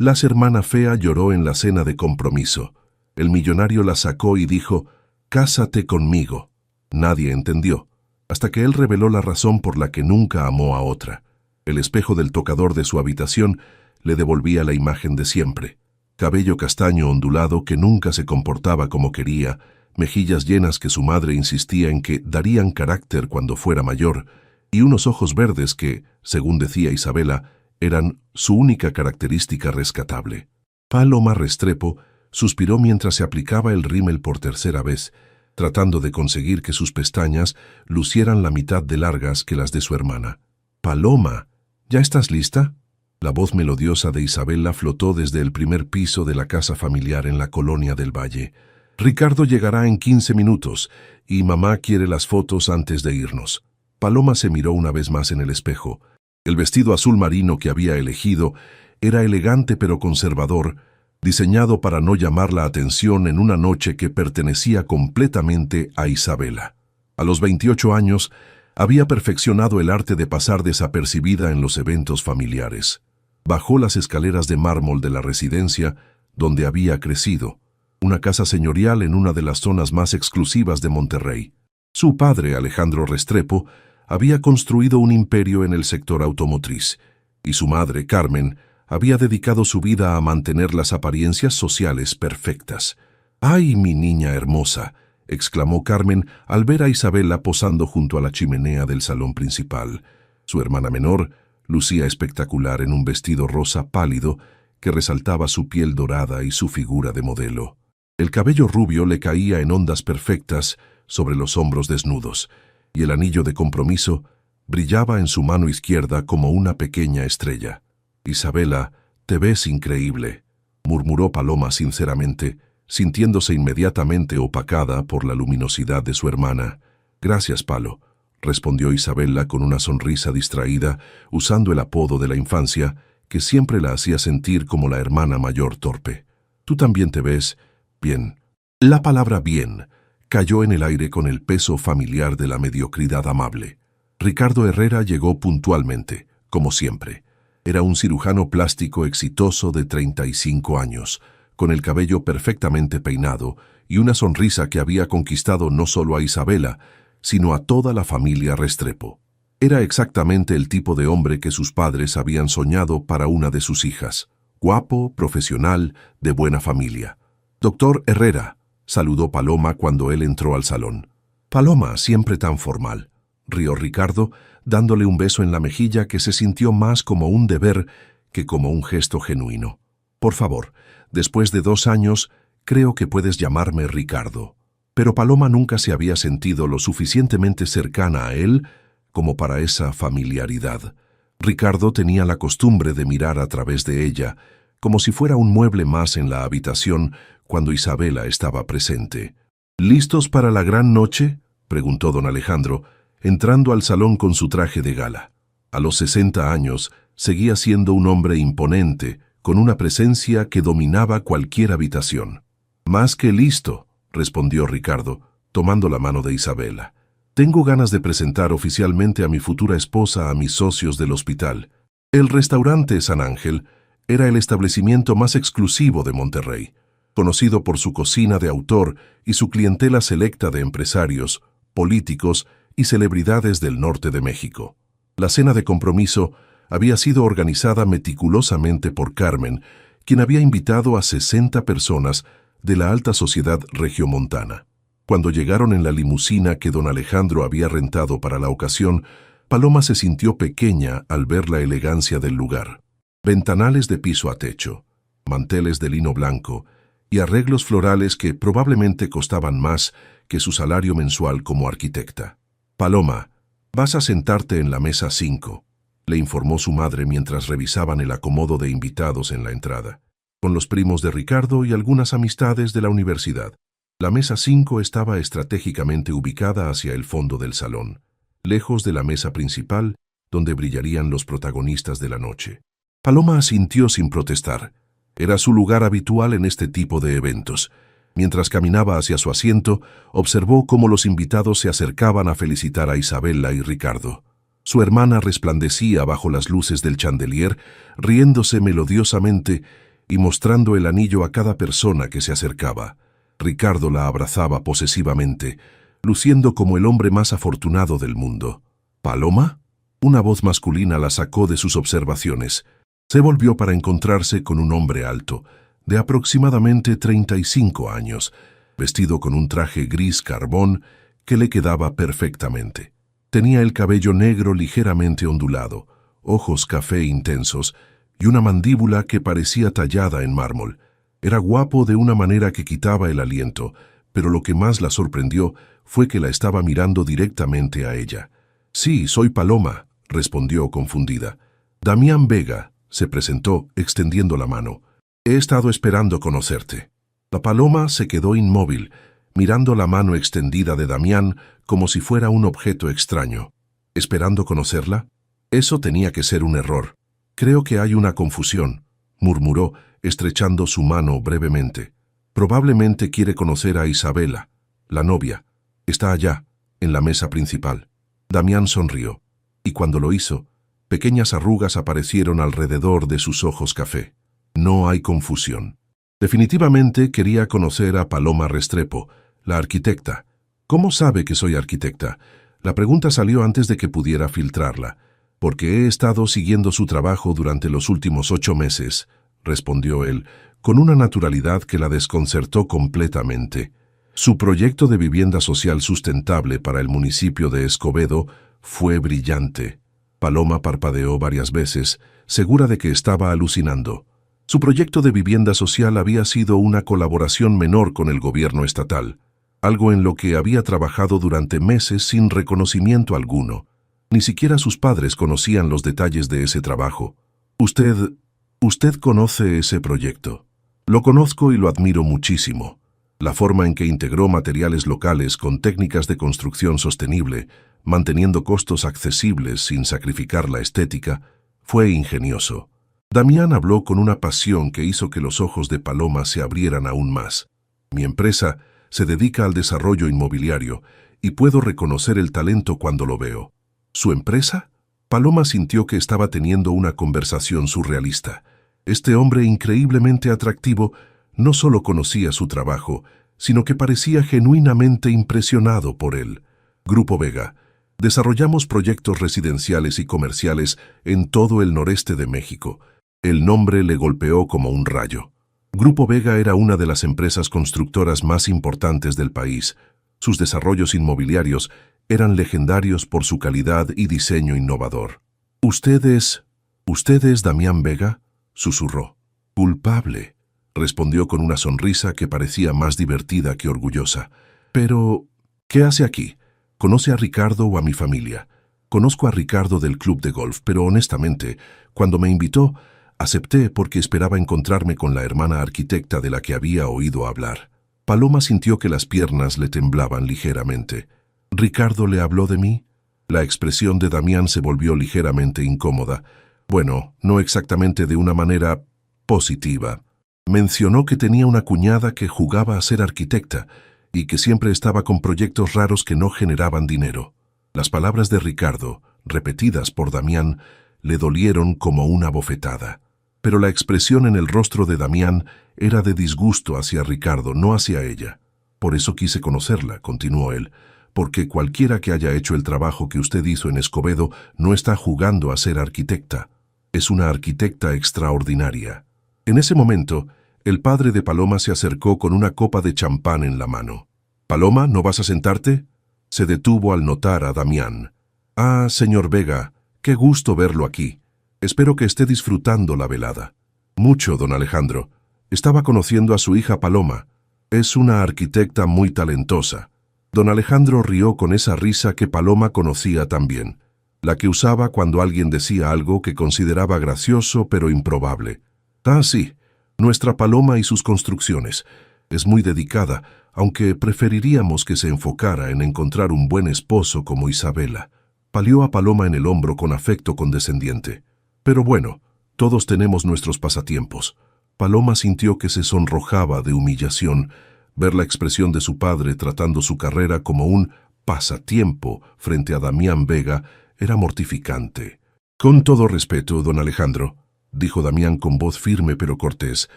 La hermana fea lloró en la cena de compromiso. El millonario la sacó y dijo, «Cásate conmigo». Nadie entendió, hasta que él reveló la razón por la que nunca amó a otra. El espejo del tocador de su habitación le devolvía la imagen de siempre. Cabello castaño ondulado que nunca se comportaba como quería, mejillas llenas que su madre insistía en que darían carácter cuando fuera mayor, y unos ojos verdes que, según decía Isabela, eran su única característica rescatable. Paloma Restrepo suspiró mientras se aplicaba el rímel por tercera vez, tratando de conseguir que sus pestañas lucieran la mitad de largas que las de su hermana. «Paloma, ¿ya estás lista?». La voz melodiosa de Isabela flotó desde el primer piso de la casa familiar en la Colonia del Valle. «Ricardo llegará en 15 minutos y mamá quiere las fotos antes de irnos». Paloma se miró una vez más en el espejo. El vestido azul marino que había elegido era elegante pero conservador, diseñado para no llamar la atención en una noche que pertenecía completamente a Isabela. A los 28 años, había perfeccionado el arte de pasar desapercibida en los eventos familiares. Bajó las escaleras de mármol de la residencia donde había crecido, una casa señorial en una de las zonas más exclusivas de Monterrey. Su padre, Alejandro Restrepo, había construido un imperio en el sector automotriz, y su madre, Carmen, había dedicado su vida a mantener las apariencias sociales perfectas. «¡Ay, mi niña hermosa!», exclamó Carmen al ver a Isabela posando junto a la chimenea del salón principal. Su hermana menor lucía espectacular en un vestido rosa pálido que resaltaba su piel dorada y su figura de modelo. El cabello rubio le caía en ondas perfectas sobre los hombros desnudos, y el anillo de compromiso brillaba en su mano izquierda como una pequeña estrella. «Isabela, te ves increíble», murmuró Paloma sinceramente, sintiéndose inmediatamente opacada por la luminosidad de su hermana. «Gracias, Palo», respondió Isabela con una sonrisa distraída, usando el apodo de la infancia que siempre la hacía sentir como la hermana mayor torpe. «Tú también te ves bien». La palabra «bien» cayó en el aire con el peso familiar de la mediocridad amable. Ricardo Herrera llegó puntualmente, como siempre. Era un cirujano plástico exitoso de 35 años, con el cabello perfectamente peinado y una sonrisa que había conquistado no solo a Isabela, sino a toda la familia Restrepo. Era exactamente el tipo de hombre que sus padres habían soñado para una de sus hijas. Guapo, profesional, de buena familia. «Doctor Herrera», saludó Paloma cuando él entró al salón. «Paloma, siempre tan formal», rió Ricardo, dándole un beso en la mejilla que se sintió más como un deber que como un gesto genuino. «Por favor, después de 2 años, creo que puedes llamarme Ricardo». Pero Paloma nunca se había sentido lo suficientemente cercana a él como para esa familiaridad. Ricardo tenía la costumbre de mirar a través de ella, como si fuera un mueble más en la habitación cuando Isabela estaba presente. «¿Listos para la gran noche?», preguntó don Alejandro, entrando al salón con su traje de gala. A los 60 años, seguía siendo un hombre imponente, con una presencia que dominaba cualquier habitación. «Más que listo», respondió Ricardo, tomando la mano de Isabela. «Tengo ganas de presentar oficialmente a mi futura esposa a mis socios del hospital. El restaurante San Ángel era el establecimiento más exclusivo de Monterrey, conocido por su cocina de autor y su clientela selecta de empresarios, políticos y celebridades del norte de México. La cena de compromiso había sido organizada meticulosamente por Carmen, quien había invitado a 60 personas de la alta sociedad regiomontana. Cuando llegaron en la limusina que don Alejandro había rentado para la ocasión, Paloma se sintió pequeña al ver la elegancia del lugar. Ventanales de piso a techo, manteles de lino blanco y arreglos florales que probablemente costaban más que su salario mensual como arquitecta. «Paloma, vas a sentarte en la mesa 5», le informó su madre mientras revisaban el acomodo de invitados en la entrada, con los primos de Ricardo y algunas amistades de la universidad. La mesa 5 estaba estratégicamente ubicada hacia el fondo del salón, lejos de la mesa principal, donde brillarían los protagonistas de la noche. Paloma asintió sin protestar. Era su lugar habitual en este tipo de eventos. Mientras caminaba hacia su asiento, observó cómo los invitados se acercaban a felicitar a Isabela y Ricardo. Su hermana resplandecía bajo las luces del chandelier, riéndose melodiosamente y mostrando el anillo a cada persona que se acercaba. Ricardo la abrazaba posesivamente, luciendo como el hombre más afortunado del mundo. ¿Paloma? Una voz masculina la sacó de sus observaciones. Se volvió para encontrarse con un hombre alto, de aproximadamente 35 años, vestido con un traje gris carbón que le quedaba perfectamente. Tenía el cabello negro ligeramente ondulado, ojos café intensos y una mandíbula que parecía tallada en mármol. Era guapo de una manera que quitaba el aliento, pero lo que más la sorprendió fue que la estaba mirando directamente a ella. «Sí, soy Paloma», respondió confundida. «Damián Vega», se presentó, extendiendo la mano. «He estado esperando conocerte». La paloma se quedó inmóvil, mirando la mano extendida de Damián como si fuera un objeto extraño. ¿Esperando conocerla? Eso tenía que ser un error. «Creo que hay una confusión», murmuró, estrechando su mano brevemente. «Probablemente quiere conocer a Isabela, la novia. Está allá, en la mesa principal». Damián sonrió, y cuando lo hizo, pequeñas arrugas aparecieron alrededor de sus ojos café. No hay confusión. Definitivamente quería conocer a Paloma Restrepo, la arquitecta. «¿Cómo sabe que soy arquitecta?» La pregunta salió antes de que pudiera filtrarla. «Porque he estado siguiendo su trabajo durante los últimos 8 meses», respondió él, con una naturalidad que la desconcertó completamente. Su proyecto de vivienda social sustentable para el municipio de Escobedo fue brillante. Paloma parpadeó varias veces, segura de que estaba alucinando. Su proyecto de vivienda social había sido una colaboración menor con el gobierno estatal, algo en lo que había trabajado durante meses sin reconocimiento alguno. Ni siquiera sus padres conocían los detalles de ese trabajo. Usted conoce ese proyecto». «Lo conozco y lo admiro muchísimo. La forma en que integró materiales locales con técnicas de construcción sostenible, manteniendo costos accesibles sin sacrificar la estética, fue ingenioso». Damián habló con una pasión que hizo que los ojos de Paloma se abrieran aún más. «Mi empresa se dedica al desarrollo inmobiliario y puedo reconocer el talento cuando lo veo». «¿Su empresa?» Paloma sintió que estaba teniendo una conversación surrealista. Este hombre increíblemente atractivo no solo conocía su trabajo, sino que parecía genuinamente impresionado por él. «Grupo Vega. Desarrollamos proyectos residenciales y comerciales en todo el noreste de México». El nombre le golpeó como un rayo. Grupo Vega era una de las empresas constructoras más importantes del país. Sus desarrollos inmobiliarios eran legendarios por su calidad y diseño innovador. «¿Usted es Damián Vega?», susurró. «Culpable», respondió con una sonrisa que parecía más divertida que orgullosa. «Pero, ¿qué hace aquí? ¿Conoce a Ricardo o a mi familia?» «Conozco a Ricardo del club de golf, pero honestamente, cuando me invitó, acepté porque esperaba encontrarme con la hermana arquitecta de la que había oído hablar». Paloma sintió que las piernas le temblaban ligeramente. «¿Ricardo le habló de mí?» La expresión de Damián se volvió ligeramente incómoda. Bueno, no exactamente de una manera positiva. Mencionó que tenía una cuñada que jugaba a ser arquitecta y que siempre estaba con proyectos raros que no generaban dinero. Las palabras de Ricardo, repetidas por Damián, le dolieron como una bofetada. Pero la expresión en el rostro de Damián era de disgusto hacia Ricardo, no hacia ella. «Por eso quise conocerla», continuó él, «porque cualquiera que haya hecho el trabajo que usted hizo en Escobedo no está jugando a ser arquitecta. Es una arquitecta extraordinaria». En ese momento, el padre de Paloma se acercó con una copa de champán en la mano. «Paloma, ¿no vas a sentarte?» Se detuvo al notar a Damián. «Ah, señor Vega, qué gusto verlo aquí. Espero que esté disfrutando la velada». «Mucho, don Alejandro. Estaba conociendo a su hija Paloma. Es una arquitecta muy talentosa». Don Alejandro rió con esa risa que Paloma conocía también, la que usaba cuando alguien decía algo que consideraba gracioso pero improbable. «Ah, sí, nuestra Paloma y sus construcciones. Es muy dedicada, aunque preferiríamos que se enfocara en encontrar un buen esposo como Isabela». Palió a Paloma en el hombro con afecto condescendiente. «Pero bueno, todos tenemos nuestros pasatiempos». Paloma sintió que se sonrojaba de humillación. Ver la expresión de su padre tratando su carrera como un pasatiempo frente a Damián Vega era mortificante. «Con todo respeto, don Alejandro, dijo Damián con voz firme pero cortés.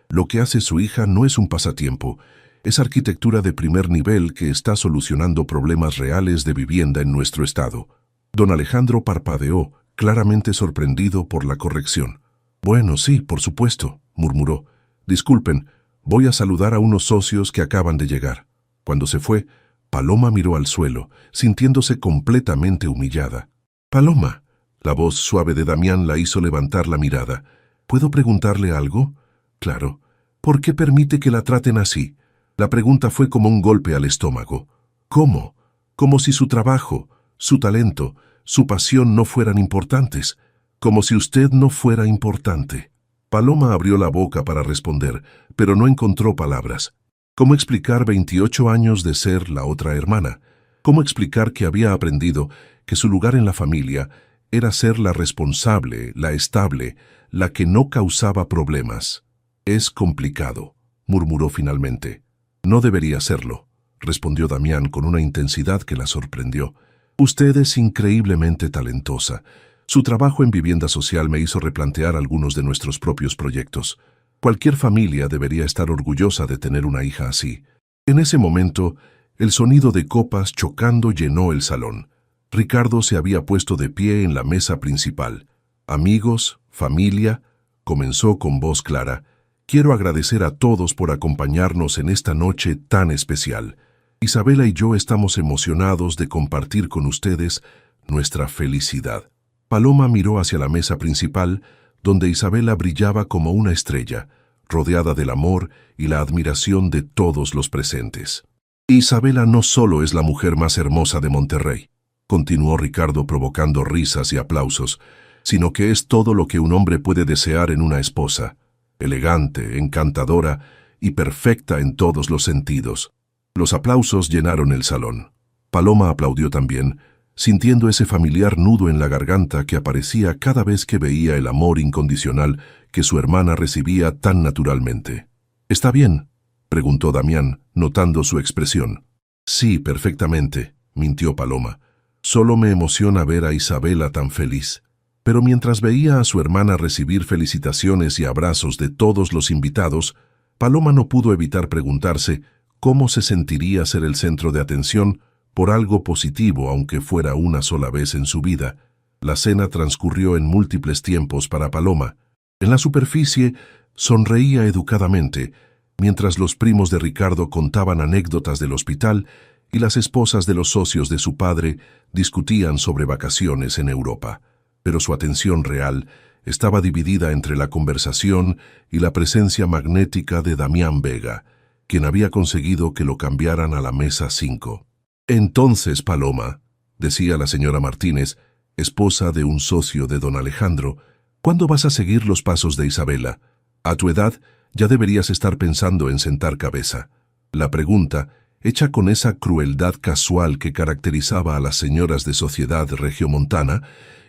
Lo que hace su hija no es un pasatiempo. Es arquitectura de primer nivel que está solucionando problemas reales de vivienda en nuestro estado. Don Alejandro parpadeó, claramente sorprendido por la corrección. Bueno, sí, por supuesto, murmuró. Disculpen, voy a saludar a unos socios que acaban de llegar. Cuando se fue, Paloma miró al suelo, sintiéndose completamente humillada. Paloma, la voz suave de Damián la hizo levantar la mirada. ¿Puedo preguntarle algo? Claro. ¿Por qué permite que la traten así? La pregunta fue como un golpe al estómago. ¿Cómo? Como si su trabajo, su talento, su pasión no fueran importantes. Como si usted no fuera importante. Paloma abrió la boca para responder, pero no encontró palabras. ¿Cómo explicar 28 años de ser la otra hermana? ¿Cómo explicar que había aprendido que su lugar en la familia era ser la responsable, la estable, la que no causaba problemas? Es complicado, murmuró finalmente. No debería serlo, respondió Damián con una intensidad que la sorprendió. Usted es increíblemente talentosa. Su trabajo en vivienda social me hizo replantear algunos de nuestros propios proyectos. Cualquier familia debería estar orgullosa de tener una hija así. En ese momento, el sonido de copas chocando llenó el salón. Ricardo se había puesto de pie en la mesa principal. Amigos, familia, comenzó con voz clara. Quiero agradecer a todos por acompañarnos en esta noche tan especial. Isabela y yo estamos emocionados de compartir con ustedes nuestra felicidad. Paloma miró hacia la mesa principal, donde Isabela brillaba como una estrella, rodeada del amor y la admiración de todos los presentes. Isabela no solo es la mujer más hermosa de Monterrey, continuó Ricardo provocando risas y aplausos, sino que es todo lo que un hombre puede desear en una esposa. Elegante, encantadora y perfecta en todos los sentidos. Los aplausos llenaron el salón. Paloma aplaudió también, sintiendo ese familiar nudo en la garganta que aparecía cada vez que veía el amor incondicional que su hermana recibía tan naturalmente. ¿Está bien?, preguntó Damián, notando su expresión. Sí, perfectamente, mintió Paloma. Solo me emociona ver a Isabela tan feliz. Pero mientras veía a su hermana recibir felicitaciones y abrazos de todos los invitados, Paloma no pudo evitar preguntarse cómo se sentiría ser el centro de atención por algo positivo, aunque fuera una sola vez en su vida. La cena transcurrió en múltiples tiempos para Paloma. En la superficie, sonreía educadamente, mientras los primos de Ricardo contaban anécdotas del hospital y las esposas de los socios de su padre discutían sobre vacaciones en Europa. Pero su atención real estaba dividida entre la conversación y la presencia magnética de Damián Vega, quien había conseguido que lo cambiaran a la mesa 5. Entonces, Paloma, decía la señora Martínez, esposa de un socio de don Alejandro, ¿cuándo vas a seguir los pasos de Isabela? A tu edad ya deberías estar pensando en sentar cabeza. La pregunta, hecha con esa crueldad casual que caracterizaba a las señoras de sociedad regiomontana,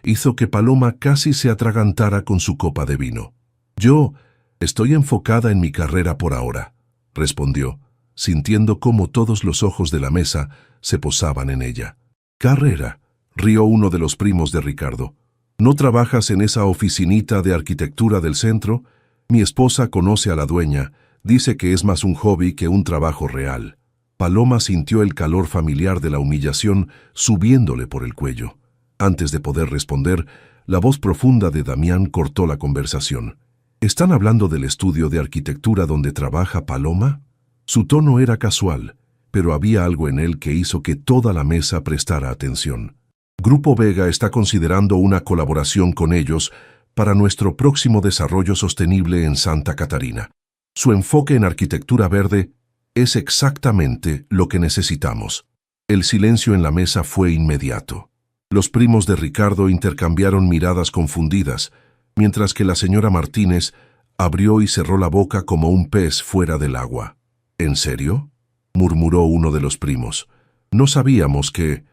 hizo que Paloma casi se atragantara con su copa de vino. Yo estoy enfocada en mi carrera por ahora, respondió, sintiendo cómo todos los ojos de la mesa se posaban en ella. ¿Carrera?, rió uno de los primos de Ricardo. ¿No trabajas en esa oficinita de arquitectura del centro? Mi esposa conoce a la dueña, dice que es más un hobby que un trabajo real. Paloma sintió el calor familiar de la humillación subiéndole por el cuello. Antes de poder responder, la voz profunda de Damián cortó la conversación. ¿Están hablando del estudio de arquitectura donde trabaja Paloma? Su tono era casual, pero había algo en él que hizo que toda la mesa prestara atención. Grupo Vega está considerando una colaboración con ellos para nuestro próximo desarrollo sostenible en Santa Catarina. Su enfoque en arquitectura verde es exactamente lo que necesitamos. El silencio en la mesa fue inmediato. Los primos de Ricardo intercambiaron miradas confundidas, mientras que la señora Martínez abrió y cerró la boca como un pez fuera del agua. ¿En serio?, murmuró uno de los primos. No sabíamos que...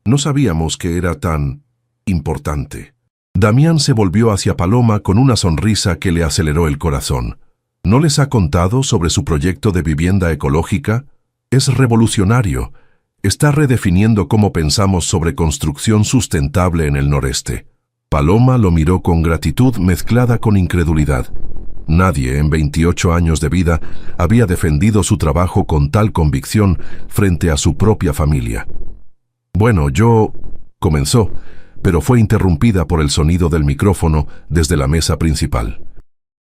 no sabíamos que era tan... importante. Damián se volvió hacia Paloma con una sonrisa que le aceleró el corazón. ¿No les ha contado sobre su proyecto de vivienda ecológica? Es revolucionario. Está redefiniendo cómo pensamos sobre construcción sustentable en el noreste. Paloma lo miró con gratitud mezclada con incredulidad. Nadie en 28 años de vida había defendido su trabajo con tal convicción frente a su propia familia. Bueno, comenzó, pero fue interrumpida por el sonido del micrófono desde la mesa principal.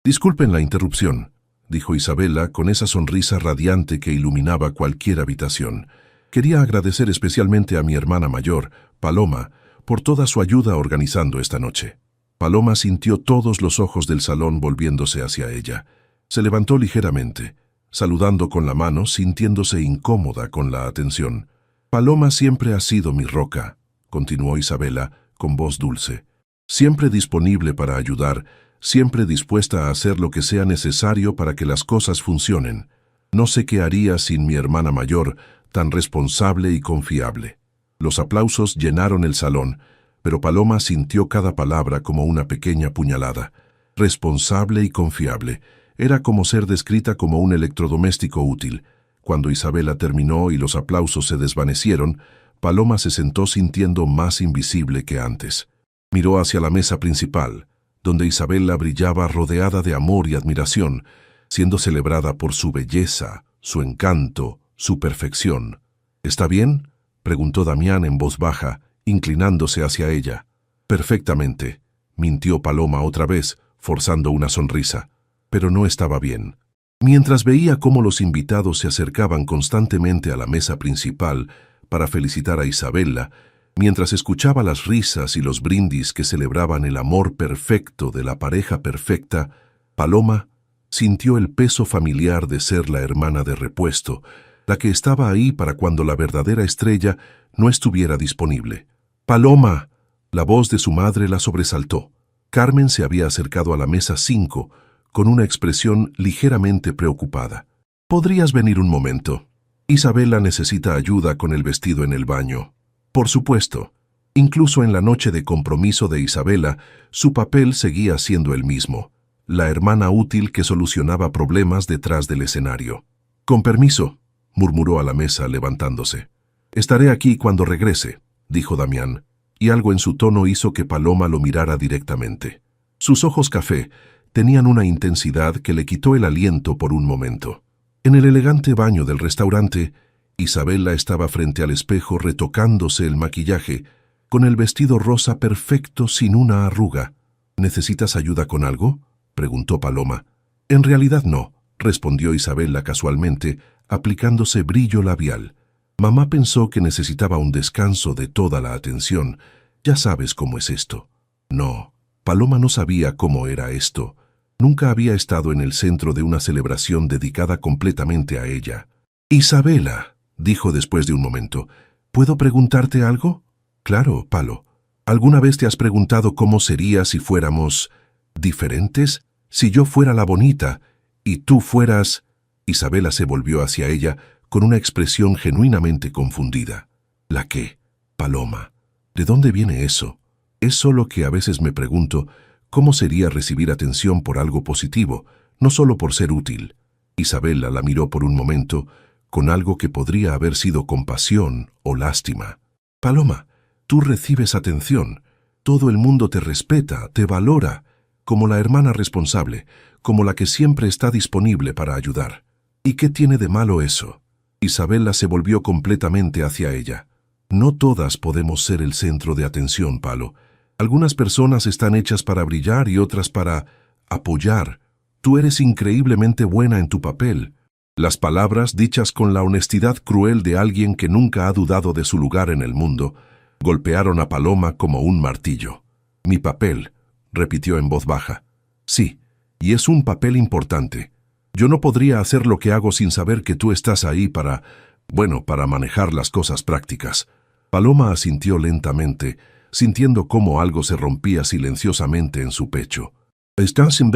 Disculpen la interrupción, dijo Isabela con esa sonrisa radiante que iluminaba cualquier habitación. Quería agradecer especialmente a mi hermana mayor, Paloma, por toda su ayuda organizando esta noche. Paloma sintió todos los ojos del salón volviéndose hacia ella. Se levantó ligeramente, saludando con la mano, sintiéndose incómoda con la atención. Paloma siempre ha sido mi roca, continuó Isabela con voz dulce. Siempre disponible para ayudar, siempre dispuesta a hacer lo que sea necesario para que las cosas funcionen. No sé qué haría sin mi hermana mayor, tan responsable y confiable. Los aplausos llenaron el salón, pero Paloma sintió cada palabra como una pequeña puñalada. Responsable y confiable. Era como ser descrita como un electrodoméstico útil. Cuando Isabela terminó y los aplausos se desvanecieron, Paloma se sentó sintiendo más invisible que antes. Miró hacia la mesa principal, donde Isabela brillaba rodeada de amor y admiración, siendo celebrada por su belleza, su encanto, su perfección. ¿Está bien?, preguntó Damián en voz baja, inclinándose hacia ella. Perfectamente, mintió Paloma otra vez, forzando una sonrisa. Pero no estaba bien. Mientras veía cómo los invitados se acercaban constantemente a la mesa principal para felicitar a Isabela, mientras escuchaba las risas y los brindis que celebraban el amor perfecto de la pareja perfecta, Paloma sintió el peso familiar de ser la hermana de repuesto, la que estaba ahí para cuando la verdadera estrella no estuviera disponible. ¡Paloma! La voz de su madre la sobresaltó. Carmen se había acercado a la mesa 5 con una expresión ligeramente preocupada. ¿Podrías venir un momento? Isabela necesita ayuda con el vestido en el baño. Por supuesto. Incluso en la noche de compromiso de Isabela, su papel seguía siendo el mismo, la hermana útil que solucionaba problemas detrás del escenario. Con permiso, murmuró a la mesa levantándose. Estaré aquí cuando regrese, dijo Damián, y algo en su tono hizo que Paloma lo mirara directamente. Sus ojos café tenían una intensidad que le quitó el aliento por un momento. En el elegante baño del restaurante, Isabela estaba frente al espejo retocándose el maquillaje, con el vestido rosa perfecto sin una arruga. ¿Necesitas ayuda con algo?, preguntó Paloma. En realidad no, respondió Isabela casualmente, aplicándose brillo labial. Mamá pensó que necesitaba un descanso de toda la atención. Ya sabes cómo es esto. No, Paloma no sabía cómo era esto. Nunca había estado en el centro de una celebración dedicada completamente a ella. Isabela, dijo después de un momento, ¿puedo preguntarte algo? Claro, Palo. ¿Alguna vez te has preguntado cómo sería si fuéramos diferentes? Si yo fuera la bonita y tú fueras... Isabela se volvió hacia ella con una expresión genuinamente confundida. ¿La qué? Paloma. ¿De dónde viene eso? Es solo que a veces me pregunto cómo sería recibir atención por algo positivo, no solo por ser útil. Isabela la miró por un momento con algo que podría haber sido compasión o lástima. Paloma, tú recibes atención. Todo el mundo te respeta, te valora, como la hermana responsable, como la que siempre está disponible para ayudar. ¿Y qué tiene de malo eso? Isabela se volvió completamente hacia ella. No todas podemos ser el centro de atención, Palo. Algunas personas están hechas para brillar y otras para apoyar. Tú eres increíblemente buena en tu papel. Las palabras, dichas con la honestidad cruel de alguien que nunca ha dudado de su lugar en el mundo, golpearon a Paloma como un martillo. Mi papel, repitió en voz baja. Sí, y es un papel importante. Yo no podría hacer lo que hago sin saber que tú estás ahí para manejar las cosas prácticas. Paloma asintió lentamente, sintiendo cómo algo se rompía silenciosamente en su pecho. «Estás en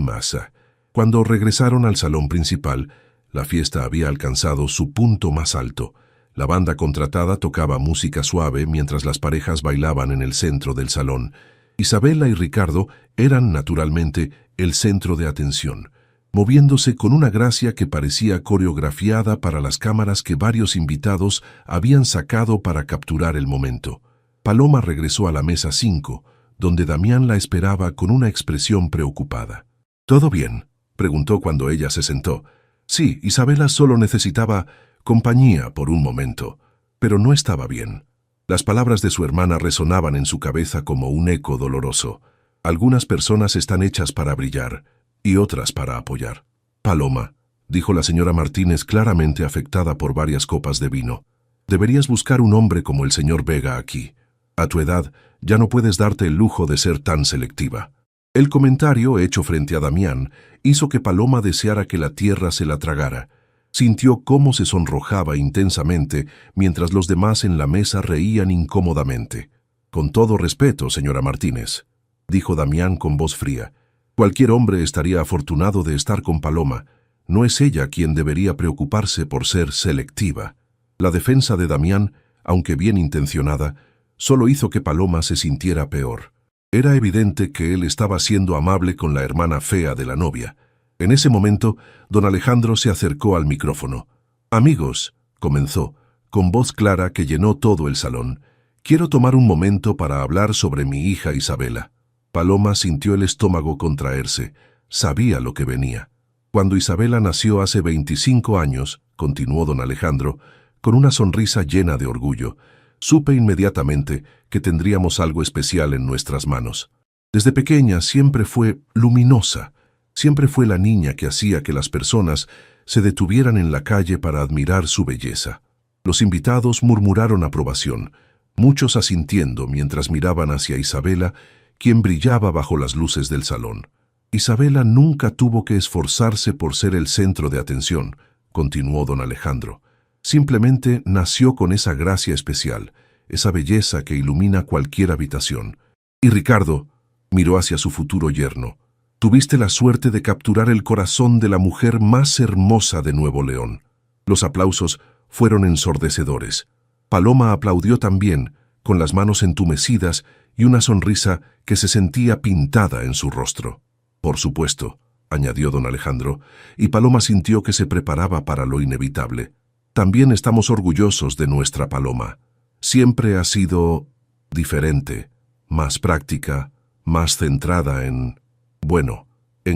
masa». Cuando regresaron al salón principal, la fiesta había alcanzado su punto más alto. La banda contratada tocaba música suave mientras las parejas bailaban en el centro del salón. Isabela y Ricardo eran, naturalmente, el centro de atención, moviéndose con una gracia que parecía coreografiada para las cámaras que varios invitados habían sacado para capturar el momento. Paloma regresó a la mesa 5, donde Damián la esperaba con una expresión preocupada. «¿Todo bien?», preguntó cuando ella se sentó. Sí, Isabela solo necesitaba compañía por un momento, pero no estaba bien. Las palabras de su hermana resonaban en su cabeza como un eco doloroso. Algunas personas están hechas para brillar y otras para apoyar. «Paloma», dijo la señora Martínez, claramente afectada por varias copas de vino, «deberías buscar un hombre como el señor Vega aquí. A tu edad ya no puedes darte el lujo de ser tan selectiva». El comentario hecho frente a Damián hizo que Paloma deseara que la tierra se la tragara. Sintió cómo se sonrojaba intensamente mientras los demás en la mesa reían incómodamente. «Con todo respeto, señora Martínez», dijo Damián con voz fría, «cualquier hombre estaría afortunado de estar con Paloma. No es ella quien debería preocuparse por ser selectiva». La defensa de Damián, aunque bien intencionada, solo hizo que Paloma se sintiera peor. Era evidente que él estaba siendo amable con la hermana fea de la novia. En ese momento, don Alejandro se acercó al micrófono. «Amigos», comenzó, con voz clara que llenó todo el salón, «quiero tomar un momento para hablar sobre mi hija Isabela». Paloma sintió el estómago contraerse. Sabía lo que venía. «Cuando Isabela nació hace 25 años», continuó don Alejandro, con una sonrisa llena de orgullo, «supe inmediatamente que tendríamos algo especial en nuestras manos. Desde pequeña siempre fue luminosa, siempre fue la niña que hacía que las personas se detuvieran en la calle para admirar su belleza». Los invitados murmuraron aprobación, muchos asintiendo mientras miraban hacia Isabela, quien brillaba bajo las luces del salón. «Isabela nunca tuvo que esforzarse por ser el centro de atención», continuó don Alejandro. «Simplemente nació con esa gracia especial, esa belleza que ilumina cualquier habitación. Y Ricardo», miró hacia su futuro yerno, «tuviste la suerte de capturar el corazón de la mujer más hermosa de Nuevo León». Los aplausos fueron ensordecedores. Paloma aplaudió también, con las manos entumecidas y una sonrisa que se sentía pintada en su rostro. «Por supuesto», añadió don Alejandro, y Paloma sintió que se preparaba para lo inevitable. «También estamos orgullosos de nuestra Paloma. Siempre ha sido diferente, más práctica, más centrada en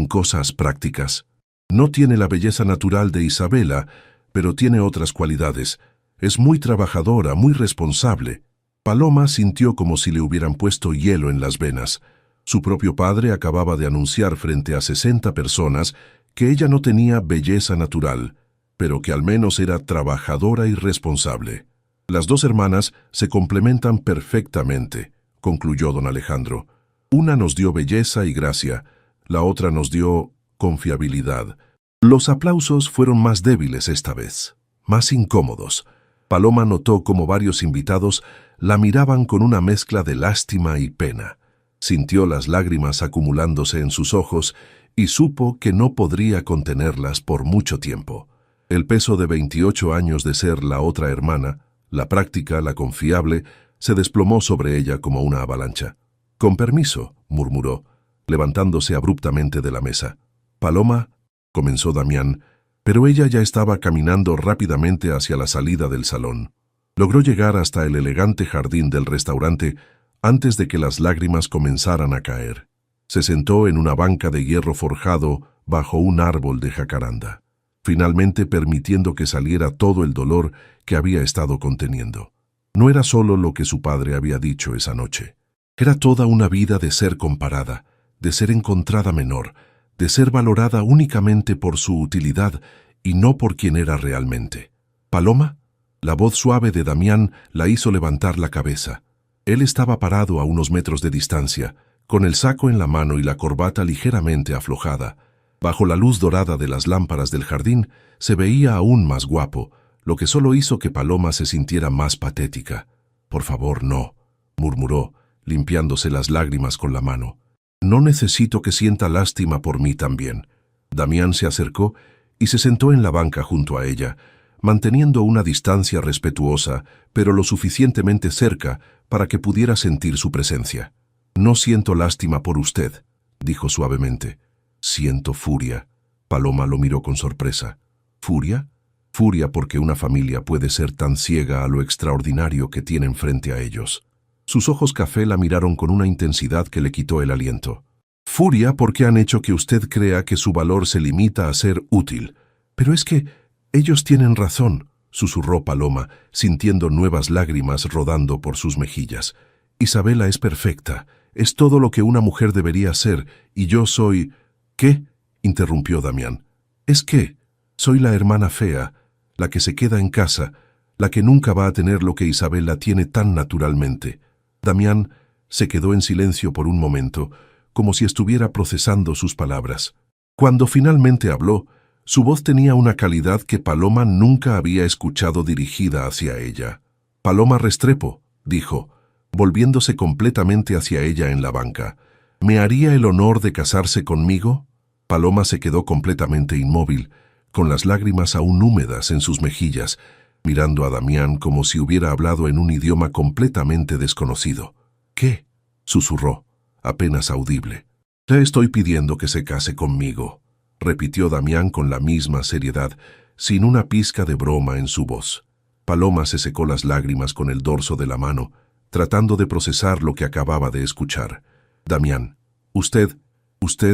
cosas prácticas. No tiene la belleza natural de Isabela, pero tiene otras cualidades. Es muy trabajadora, muy responsable». Paloma sintió como si le hubieran puesto hielo en las venas. Su propio padre acababa de anunciar frente a 60 personas que ella no tenía belleza natural, pero que al menos era trabajadora y responsable. «Las dos hermanas se complementan perfectamente», concluyó don Alejandro. «Una nos dio belleza y gracia, la otra nos dio confiabilidad». Los aplausos fueron más débiles esta vez, más incómodos. Paloma notó como varios invitados la miraban con una mezcla de lástima y pena. Sintió las lágrimas acumulándose en sus ojos y supo que no podría contenerlas por mucho tiempo. El peso de 28 años de ser la otra hermana, la práctica, la confiable, se desplomó sobre ella como una avalancha. «Con permiso», murmuró, levantándose abruptamente de la mesa. «Paloma», comenzó Damián, pero ella ya estaba caminando rápidamente hacia la salida del salón. Logró llegar hasta el elegante jardín del restaurante antes de que las lágrimas comenzaran a caer. Se sentó en una banca de hierro forjado bajo un árbol de jacaranda, finalmente permitiendo que saliera todo el dolor que había estado conteniendo. No era solo lo que su padre había dicho esa noche. Era toda una vida de ser comparada, de ser encontrada menor, de ser valorada únicamente por su utilidad y no por quien era realmente. «¿Paloma?». La voz suave de Damián la hizo levantar la cabeza. Él estaba parado a unos metros de distancia, con el saco en la mano y la corbata ligeramente aflojada. Bajo la luz dorada de las lámparas del jardín se veía aún más guapo, lo que solo hizo que Paloma se sintiera más patética. «Por favor, no», murmuró, limpiándose las lágrimas con la mano. «No necesito que sienta lástima por mí también». Damián se acercó y se sentó en la banca junto a ella, manteniendo una distancia respetuosa, pero lo suficientemente cerca para que pudiera sentir su presencia. «No siento lástima por usted», dijo suavemente. «Siento furia». Paloma lo miró con sorpresa. «¿Furia?». «Furia porque una familia puede ser tan ciega a lo extraordinario que tienen frente a ellos». Sus ojos café la miraron con una intensidad que le quitó el aliento. Furia porque han hecho que usted crea que su valor se limita a ser útil. Pero es que ellos tienen razón, susurró Paloma, sintiendo nuevas lágrimas rodando por sus mejillas. Isabela es perfecta, es todo lo que una mujer debería ser, y yo soy... ¿Qué? Interrumpió Damián. Es que soy la hermana fea, la que se queda en casa, la que nunca va a tener lo que Isabela tiene tan naturalmente. Damián se quedó en silencio por un momento, como si estuviera procesando sus palabras. Cuando finalmente habló, su voz tenía una calidad que Paloma nunca había escuchado dirigida hacia ella. Paloma Restrepo, dijo, volviéndose completamente hacia ella en la banca. ¿Me haría el honor de casarse conmigo? Paloma se quedó completamente inmóvil, con las lágrimas aún húmedas en sus mejillas, mirando a Damián como si hubiera hablado en un idioma completamente desconocido. ¿Qué? Susurró, apenas audible. Le estoy pidiendo que se case conmigo, repitió Damián con la misma seriedad, sin una pizca de broma en su voz. Paloma se secó las lágrimas con el dorso de la mano, tratando de procesar lo que acababa de escuchar. Damián, usted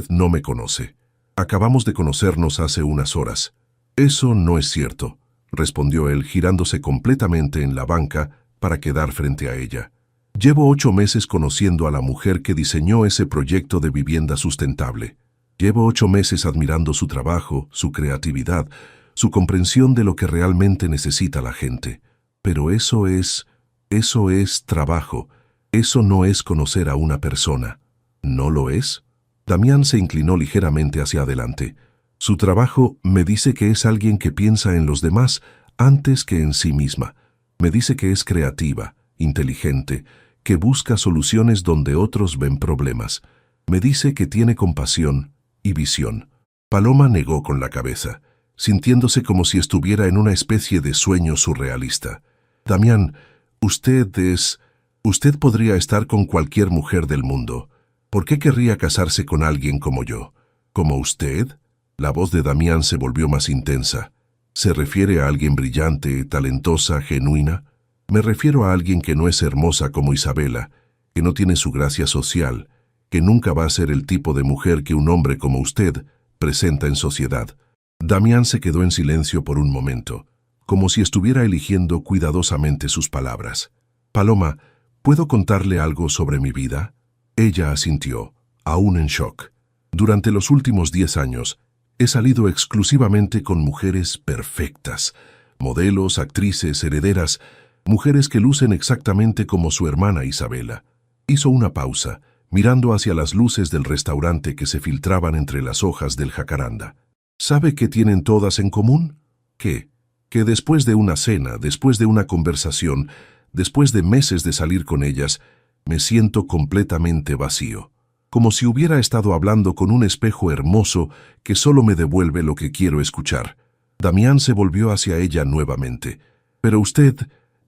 no me conoce. Acabamos de conocernos hace unas horas. Eso no es cierto, respondió él girándose completamente en la banca para quedar frente a ella. Llevo 8 meses conociendo a la mujer que diseñó ese proyecto de vivienda sustentable. Llevo 8 meses admirando su trabajo, su creatividad, su comprensión de lo que realmente necesita la gente. Pero eso es trabajo. Eso no es conocer a una persona. ¿No lo es? Damián se inclinó ligeramente hacia adelante. Su trabajo me dice que es alguien que piensa en los demás antes que en sí misma. Me dice que es creativa, inteligente, que busca soluciones donde otros ven problemas. Me dice que tiene compasión y visión. Paloma negó con la cabeza, sintiéndose como si estuviera en una especie de sueño surrealista. Damián, usted podría estar con cualquier mujer del mundo. ¿Por qué querría casarse con alguien como yo? ¿Como usted? La voz de Damián se volvió más intensa. ¿Se refiere a alguien brillante, talentosa, genuina? Me refiero a alguien que no es hermosa como Isabela, que no tiene su gracia social, que nunca va a ser el tipo de mujer que un hombre como usted presenta en sociedad. Damián se quedó en silencio por un momento, como si estuviera eligiendo cuidadosamente sus palabras. Paloma, ¿puedo contarle algo sobre mi vida? Ella asintió, aún en shock. Durante los últimos 10 años, he salido exclusivamente con mujeres perfectas, modelos, actrices, herederas, mujeres que lucen exactamente como su hermana Isabela. Hizo una pausa, mirando hacia las luces del restaurante que se filtraban entre las hojas del jacaranda. ¿Sabe qué tienen todas en común? ¿Qué? Que después de una cena, después de una conversación, después de meses de salir con ellas, me siento completamente vacío, como si hubiera estado hablando con un espejo hermoso que solo me devuelve lo que quiero escuchar. Damián se volvió hacia ella nuevamente. Pero usted,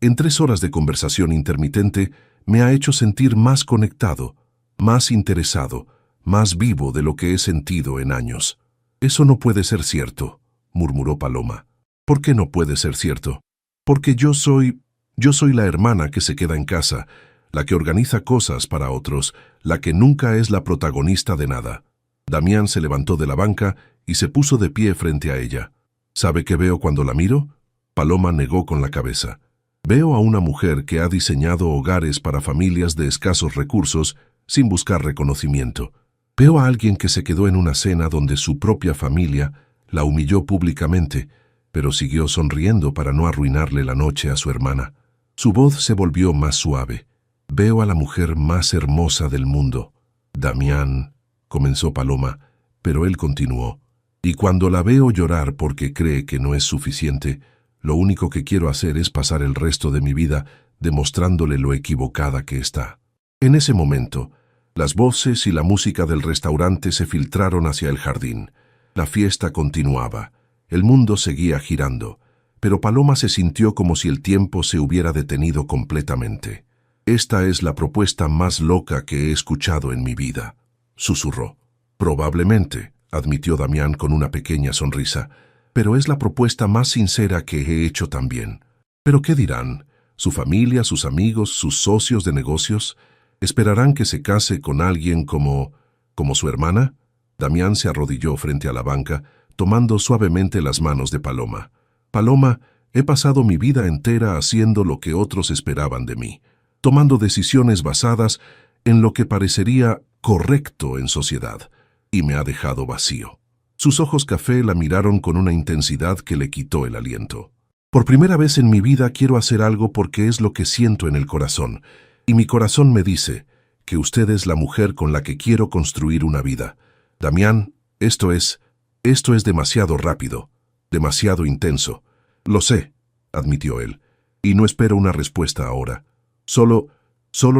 en 3 horas de conversación intermitente, me ha hecho sentir más conectado, más interesado, más vivo de lo que he sentido en años. Eso no puede ser cierto, murmuró Paloma. ¿Por qué no puede ser cierto? Porque yo soy la hermana que se queda en casa, la que organiza cosas para otros, la que nunca es la protagonista de nada. Damián se levantó de la banca y se puso de pie frente a ella. ¿Sabe qué veo cuando la miro? Paloma negó con la cabeza. Veo a una mujer que ha diseñado hogares para familias de escasos recursos sin buscar reconocimiento. Veo a alguien que se quedó en una cena donde su propia familia la humilló públicamente, pero siguió sonriendo para no arruinarle la noche a su hermana. Su voz se volvió más suave. Veo a la mujer más hermosa del mundo. Damián, comenzó Paloma, pero él continuó. Y cuando la veo llorar porque cree que no es suficiente, lo único que quiero hacer es pasar el resto de mi vida demostrándole lo equivocada que está. En ese momento, las voces y la música del restaurante se filtraron hacia el jardín. La fiesta continuaba. El mundo seguía girando, pero Paloma se sintió como si el tiempo se hubiera detenido completamente. Esta es la propuesta más loca que he escuchado en mi vida, susurró. Probablemente, admitió Damián con una pequeña sonrisa, pero es la propuesta más sincera que he hecho también. ¿Pero qué dirán? Su familia, sus amigos, sus socios de negocios, ¿esperarán que se case con alguien como su hermana? Damián se arrodilló frente a la banca, tomando suavemente las manos de Paloma. Paloma, he pasado mi vida entera haciendo lo que otros esperaban de mí, tomando decisiones basadas en lo que parecería correcto en sociedad, y me ha dejado vacío. Sus ojos café la miraron con una intensidad que le quitó el aliento. Por primera vez en mi vida quiero hacer algo porque es lo que siento en el corazón, y mi corazón me dice que usted es la mujer con la que quiero construir una vida. Damián, esto es demasiado rápido, demasiado intenso. Lo sé, admitió él, y no espero una respuesta ahora. Solo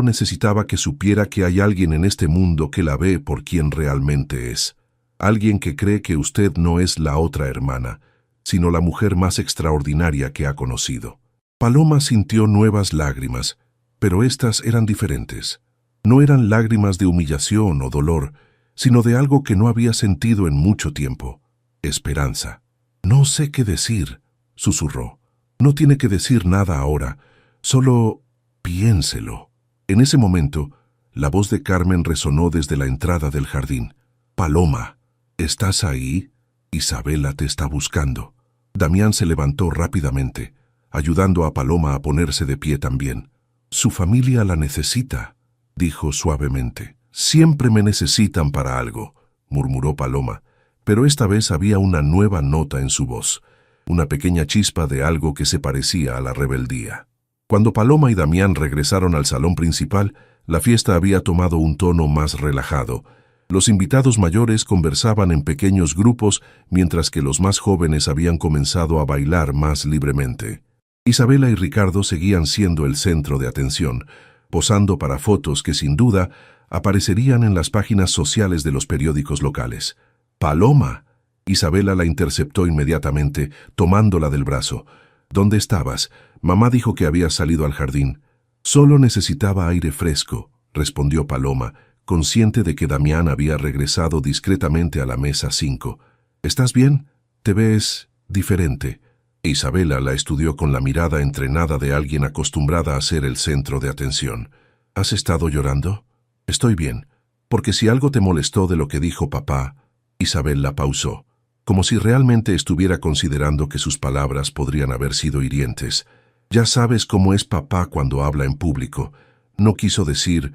necesitaba que supiera que hay alguien en este mundo que la ve por quien realmente es. Alguien que cree que usted no es la otra hermana, sino la mujer más extraordinaria que ha conocido. Paloma sintió nuevas lágrimas, pero estas eran diferentes. No eran lágrimas de humillación o dolor, sino de algo que no había sentido en mucho tiempo: esperanza. No sé qué decir, susurró. No tiene que decir nada ahora, solo piénselo. En ese momento, la voz de Carmen resonó desde la entrada del jardín. Paloma, ¿estás ahí? Isabela te está buscando. Damián se levantó rápidamente, ayudando a Paloma a ponerse de pie también. Su familia la necesita, dijo suavemente. Siempre me necesitan para algo, murmuró Paloma, pero esta vez había una nueva nota en su voz, una pequeña chispa de algo que se parecía a la rebeldía. Cuando Paloma y Damián regresaron al salón principal, la fiesta había tomado un tono más relajado. Los invitados mayores conversaban en pequeños grupos, mientras que los más jóvenes habían comenzado a bailar más libremente. Isabela y Ricardo seguían siendo el centro de atención, posando para fotos que sin duda aparecerían en las páginas sociales de los periódicos locales. ¡Paloma! Isabela la interceptó inmediatamente, tomándola del brazo. ¿Dónde estabas? Mamá dijo que habías salido al jardín. Solo necesitaba aire fresco, respondió Paloma, consciente de que Damián había regresado discretamente a la mesa 5. ¿Estás bien? Te ves diferente. Isabela la estudió con la mirada entrenada de alguien acostumbrada a ser el centro de atención. ¿Has estado llorando? Estoy bien, porque si algo te molestó de lo que dijo papá... Isabel la pausó, como si realmente estuviera considerando que sus palabras podrían haber sido hirientes. Ya sabes cómo es papá cuando habla en público. ¿No quiso decir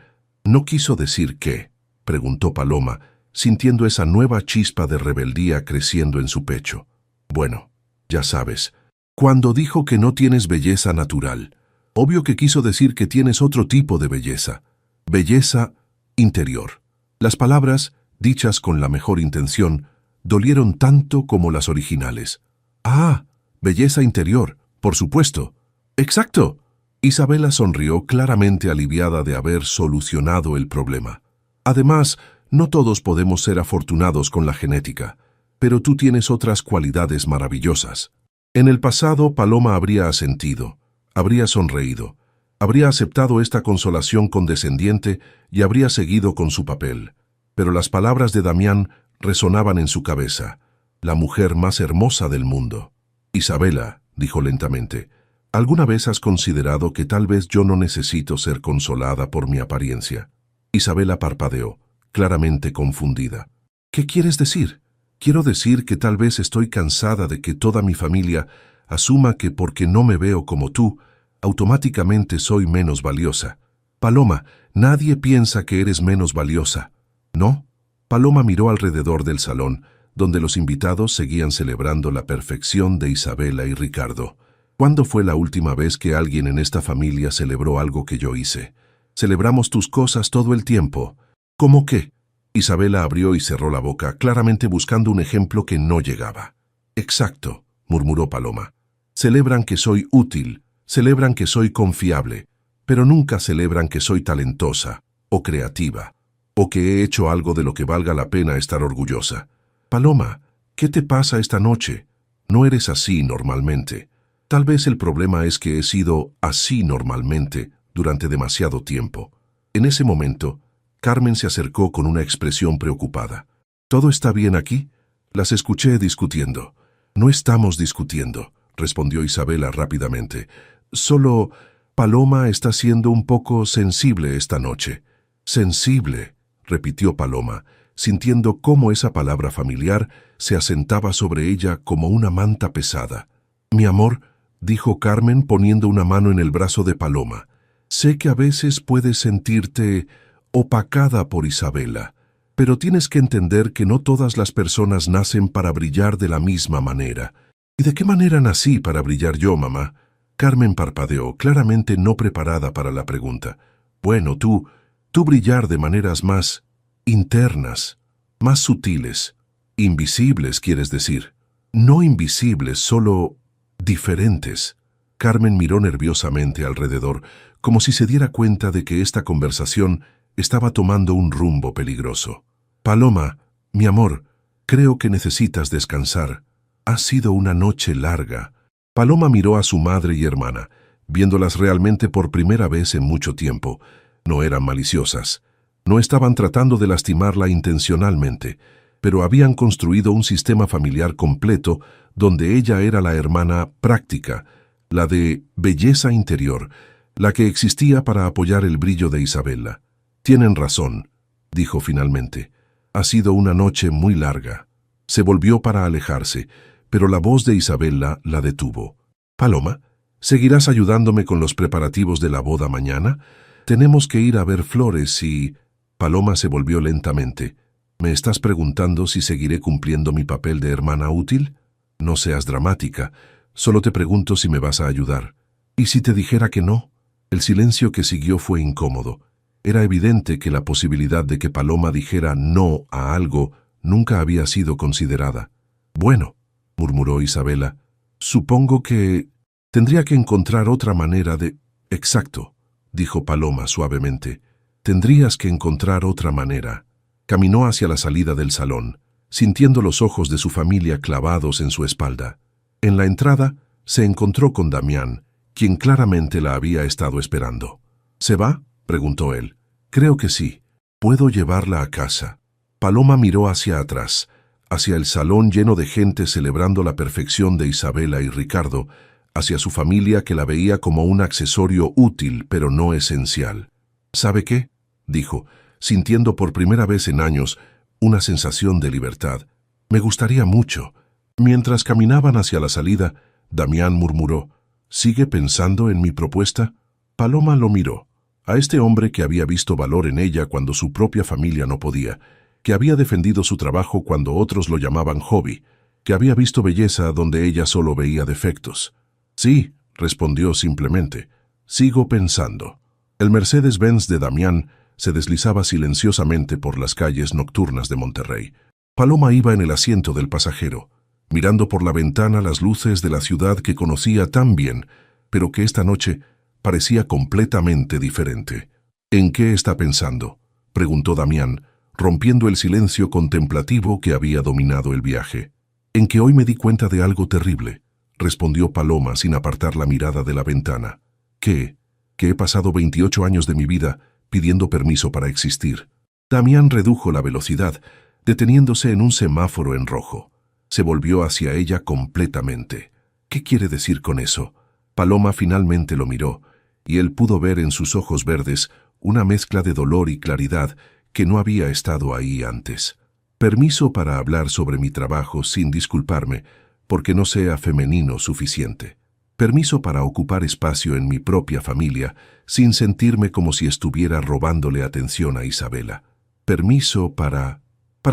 qué?, preguntó Paloma, sintiendo esa nueva chispa de rebeldía creciendo en su pecho. Bueno, ya sabes, cuando dijo que no tienes belleza natural, obvio que quiso decir que tienes otro tipo de belleza. Belleza interior. Las palabras, dichas con la mejor intención, dolieron tanto como las originales. Ah, belleza interior, por supuesto. ¡Exacto! Isabela sonrió, claramente aliviada de haber solucionado el problema. Además, no todos podemos ser afortunados con la genética, pero tú tienes otras cualidades maravillosas. En el pasado, Paloma habría asentido, habría sonreído, habría aceptado esta consolación condescendiente y habría seguido con su papel. Pero las palabras de Damián resonaban en su cabeza. La mujer más hermosa del mundo. Isabela, dijo lentamente, ¿alguna vez has considerado que tal vez yo no necesito ser consolada por mi apariencia? Isabela parpadeó, claramente confundida. ¿Qué quieres decir? Quiero decir que tal vez estoy cansada de que toda mi familia asuma que porque no me veo como tú, automáticamente soy menos valiosa. Paloma, nadie piensa que eres menos valiosa. ¿No? Paloma miró alrededor del salón, donde los invitados seguían celebrando la perfección de Isabela y Ricardo. ¿Cuándo fue la última vez que alguien en esta familia celebró algo que yo hice? Celebramos tus cosas todo el tiempo. ¿Cómo qué? Isabela abrió y cerró la boca, claramente buscando un ejemplo que no llegaba. Exacto, murmuró Paloma. Celebran que soy útil, celebran que soy confiable, pero nunca celebran que soy talentosa o creativa, o que he hecho algo de lo que valga la pena estar orgullosa. Paloma, ¿qué te pasa esta noche? No eres así normalmente. Tal vez el problema es que he sido así normalmente durante demasiado tiempo. En ese momento, Carmen se acercó con una expresión preocupada. ¿Todo está bien aquí? Las escuché discutiendo. No estamos discutiendo, respondió Isabela rápidamente. Solo Paloma está siendo un poco sensible esta noche. Sensible, repitió Paloma, sintiendo cómo esa palabra familiar se asentaba sobre ella como una manta pesada. Mi amor, dijo Carmen poniendo una mano en el brazo de Paloma, sé que a veces puedes sentirte opacada por Isabela, pero tienes que entender que no todas las personas nacen para brillar de la misma manera. ¿Y de qué manera nací para brillar yo, mamá? Carmen parpadeó, claramente no preparada para la pregunta. Bueno, tú brillar de maneras más internas, más sutiles. Invisibles, quieres decir. No invisibles, solo diferentes. Carmen miró nerviosamente alrededor, como si se diera cuenta de que esta conversación estaba tomando un rumbo peligroso. Paloma, mi amor, creo que necesitas descansar. Ha sido una noche larga. Paloma miró a su madre y hermana, viéndolas realmente por primera vez en mucho tiempo. No eran maliciosas. No estaban tratando de lastimarla intencionalmente, pero habían construido un sistema familiar completo donde ella era la hermana práctica, la de belleza interior, la que existía para apoyar el brillo de Isabela. Tienen razón, dijo finalmente. Ha sido una noche muy larga. Se volvió para alejarse, pero la voz de Isabela la detuvo. Paloma, ¿seguirás ayudándome con los preparativos de la boda mañana? Tenemos que ir a ver flores y... Paloma se volvió lentamente. ¿Me estás preguntando si seguiré cumpliendo mi papel de hermana útil? No seas dramática. Solo te pregunto si me vas a ayudar. ¿Y si te dijera que no? El silencio que siguió fue incómodo. Era evidente que la posibilidad de que Paloma dijera no a algo nunca había sido considerada. Bueno, murmuró Isabela, supongo que tendría que encontrar otra manera de... Exacto, dijo Paloma suavemente. Tendrías que encontrar otra manera. Caminó hacia la salida del salón, sintiendo los ojos de su familia clavados en su espalda. En la entrada se encontró con Damián, quien claramente la había estado esperando. ¿Se va?, preguntó él. Creo que sí. ¿Puedo llevarla a casa? Paloma miró hacia atrás, hacia el salón lleno de gente celebrando la perfección de Isabela y Ricardo, hacia su familia que la veía como un accesorio útil pero no esencial. ¿Sabe qué?, dijo, sintiendo por primera vez en años una sensación de libertad. Me gustaría mucho. Mientras caminaban hacia la salida, Damián murmuró, ¿sigue pensando en mi propuesta? Paloma lo miró. A este hombre que había visto valor en ella cuando su propia familia no podía, que había defendido su trabajo cuando otros lo llamaban hobby, que había visto belleza donde ella solo veía defectos. Sí, respondió simplemente. Sigo pensando. El Mercedes-Benz de Damián se deslizaba silenciosamente por las calles nocturnas de Monterrey. Paloma iba en el asiento del pasajero, mirando por la ventana las luces de la ciudad que conocía tan bien, pero que esta noche parecía completamente diferente. ¿En qué está pensando?, preguntó Damián, rompiendo el silencio contemplativo que había dominado el viaje. En que hoy me di cuenta de algo terrible, respondió Paloma sin apartar la mirada de la ventana. ¿Qué? Que he pasado 28 años de mi vida pidiendo permiso para existir. Damián redujo la velocidad, deteniéndose en un semáforo en rojo. Se volvió hacia ella completamente. ¿Qué quiere decir con eso? Paloma finalmente lo miró, y él pudo ver en sus ojos verdes una mezcla de dolor y claridad que no había estado ahí antes. Permiso para hablar sobre mi trabajo sin disculparme, porque no sea femenino suficiente. Permiso para ocupar espacio en mi propia familia, sin sentirme como si estuviera robándole atención a Isabela. Permiso para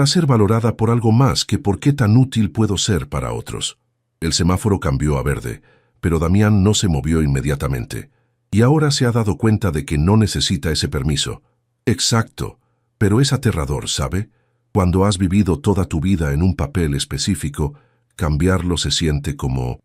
ser valorada por algo más que por qué tan útil puedo ser para otros. El semáforo cambió a verde, pero Damián no se movió inmediatamente. Y ahora se ha dado cuenta de que no necesita ese permiso. Exacto, pero es aterrador, ¿sabe? Cuando has vivido toda tu vida en un papel específico, cambiarlo se siente como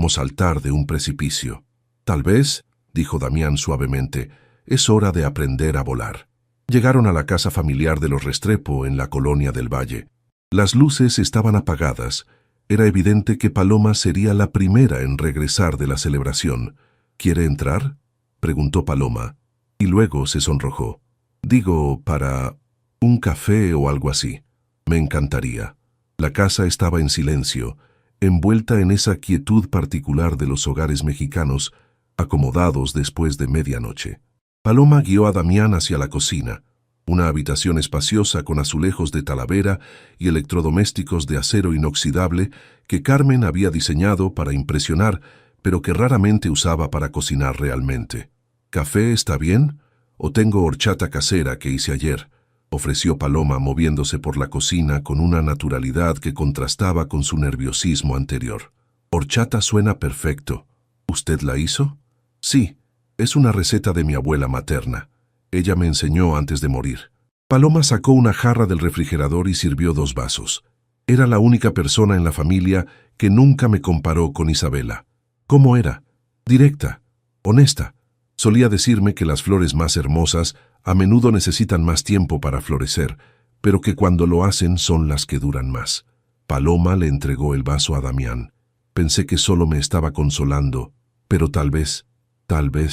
saltar de un precipicio. Tal vez, dijo Damián suavemente, es hora de aprender a volar. Llegaron a la casa familiar de los Restrepo en la colonia del Valle. Las luces estaban apagadas. Era evidente que Paloma sería la primera en regresar de la celebración. ¿Quiere entrar?, preguntó Paloma, y luego se sonrojó. Digo, para un café o algo así. Me encantaría. La casa estaba en silencio, envuelta en esa quietud particular de los hogares mexicanos, acomodados después de medianoche. Paloma guió a Damián hacia la cocina, una habitación espaciosa con azulejos de talavera y electrodomésticos de acero inoxidable que Carmen había diseñado para impresionar, pero que raramente usaba para cocinar realmente. «¿Café está bien? ¿O tengo horchata casera que hice ayer?», ofreció Paloma moviéndose por la cocina con una naturalidad que contrastaba con su nerviosismo anterior. «Horchata suena perfecto. ¿Usted la hizo?» «Sí, es una receta de mi abuela materna. Ella me enseñó antes de morir». Paloma sacó una jarra del refrigerador y sirvió 2 vasos. Era la única persona en la familia que nunca me comparó con Isabela. ¿Cómo era? Directa, honesta. Solía decirme que las flores más hermosas a menudo necesitan más tiempo para florecer, pero que cuando lo hacen son las que duran más. Paloma le entregó el vaso a Damián. Pensé que solo me estaba consolando, pero tal vez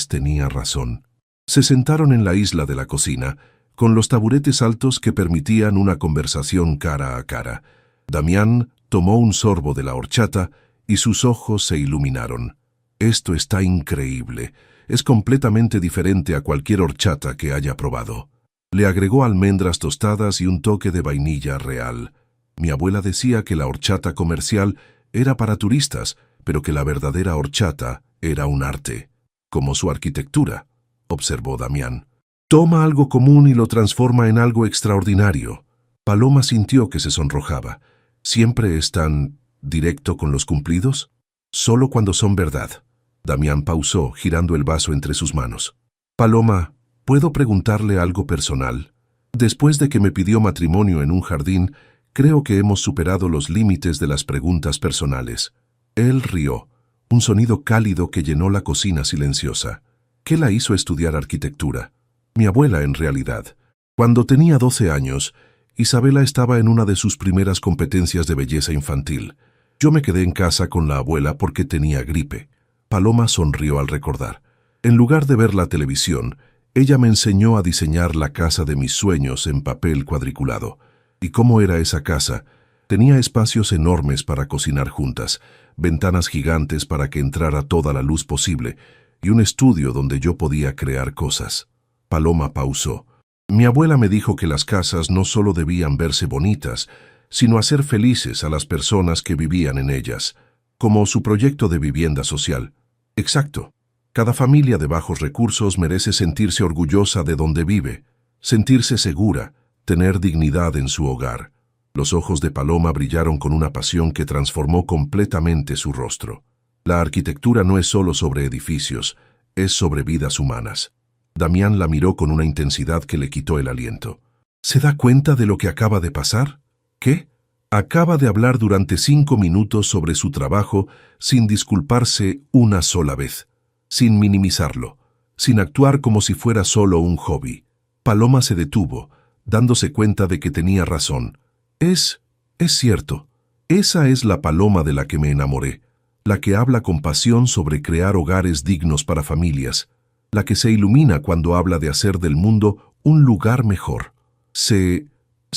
tenía razón. Se sentaron en la isla de la cocina, con los taburetes altos que permitían una conversación cara a cara. Damián tomó un sorbo de la horchata y sus ojos se iluminaron. «Esto está increíble. Es completamente diferente a cualquier horchata que haya probado». Le agregó almendras tostadas y un toque de vainilla real. Mi abuela decía que la horchata comercial era para turistas, pero que la verdadera horchata era un arte. Como su arquitectura, observó Damián. Toma algo común y lo transforma en algo extraordinario. Paloma sintió que se sonrojaba. ¿Siempre es tan directo con los cumplidos? Solo cuando son verdad. Damián pausó, girando el vaso entre sus manos. Paloma, ¿puedo preguntarle algo personal? Después de que me pidió matrimonio en un jardín, creo que hemos superado los límites de las preguntas personales. Él rió, un sonido cálido que llenó la cocina silenciosa. ¿Qué la hizo estudiar arquitectura? Mi abuela, en realidad. Cuando tenía 12 años, Isabela estaba en una de sus primeras competencias de belleza infantil. Yo me quedé en casa con la abuela porque tenía gripe. Paloma sonrió al recordar. En lugar de ver la televisión, ella me enseñó a diseñar la casa de mis sueños en papel cuadriculado. ¿Y cómo era esa casa? Tenía espacios enormes para cocinar juntas, ventanas gigantes para que entrara toda la luz posible, y un estudio donde yo podía crear cosas. Paloma pausó. Mi abuela me dijo que las casas no solo debían verse bonitas, sino hacer felices a las personas que vivían en ellas, como su proyecto de vivienda social. Exacto. Cada familia de bajos recursos merece sentirse orgullosa de donde vive, sentirse segura, tener dignidad en su hogar. Los ojos de Paloma brillaron con una pasión que transformó completamente su rostro. La arquitectura no es solo sobre edificios, es sobre vidas humanas. Damián la miró con una intensidad que le quitó el aliento. ¿Se da cuenta de lo que acaba de pasar? ¿Qué? Acaba de hablar durante 5 minutos sobre su trabajo sin disculparse una sola vez, sin minimizarlo, sin actuar como si fuera solo un hobby. Paloma se detuvo, dándose cuenta de que tenía razón. Es cierto. Esa es la Paloma de la que me enamoré, la que habla con pasión sobre crear hogares dignos para familias, la que se ilumina cuando habla de hacer del mundo un lugar mejor. ¿Se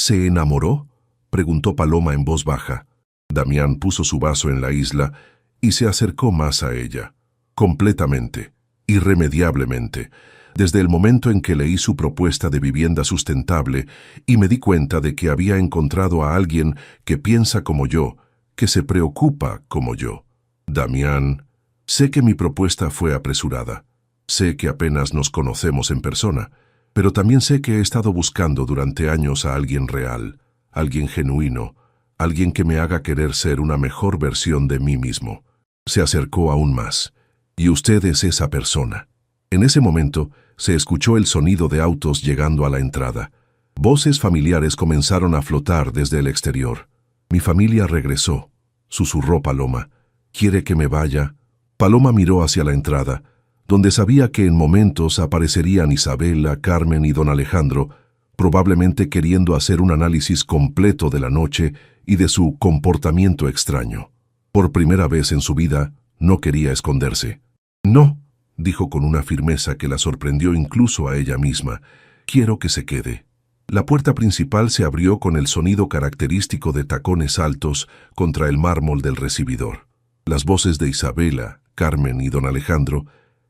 enamoró?, preguntó Paloma en voz baja. Damián puso su vaso en la isla y se acercó más a ella. Completamente, irremediablemente, desde el momento en que leí su propuesta de vivienda sustentable y me di cuenta de que había encontrado a alguien que piensa como yo, que se preocupa como yo. Damián, sé que mi propuesta fue apresurada. Sé que apenas nos conocemos en persona, pero también sé que he estado buscando durante años a alguien real, alguien genuino, alguien que me haga querer ser una mejor versión de mí mismo. Se acercó aún más, y usted es esa persona. En ese momento, se escuchó el sonido de autos llegando a la entrada. Voces familiares comenzaron a flotar desde el exterior. Mi familia regresó, susurró Paloma. ¿Quiere que me vaya? Paloma miró hacia la entrada, donde sabía que en momentos aparecerían Isabela, Carmen y don Alejandro, probablemente queriendo hacer un análisis completo de la noche y de su comportamiento extraño. Por primera vez en su vida, no quería esconderse. «No», dijo con una firmeza que la sorprendió incluso a ella misma, «quiero que se quede». La puerta principal se abrió con el sonido característico de tacones altos contra el mármol del recibidor. Las voces de Isabela, Carmen y don Alejandro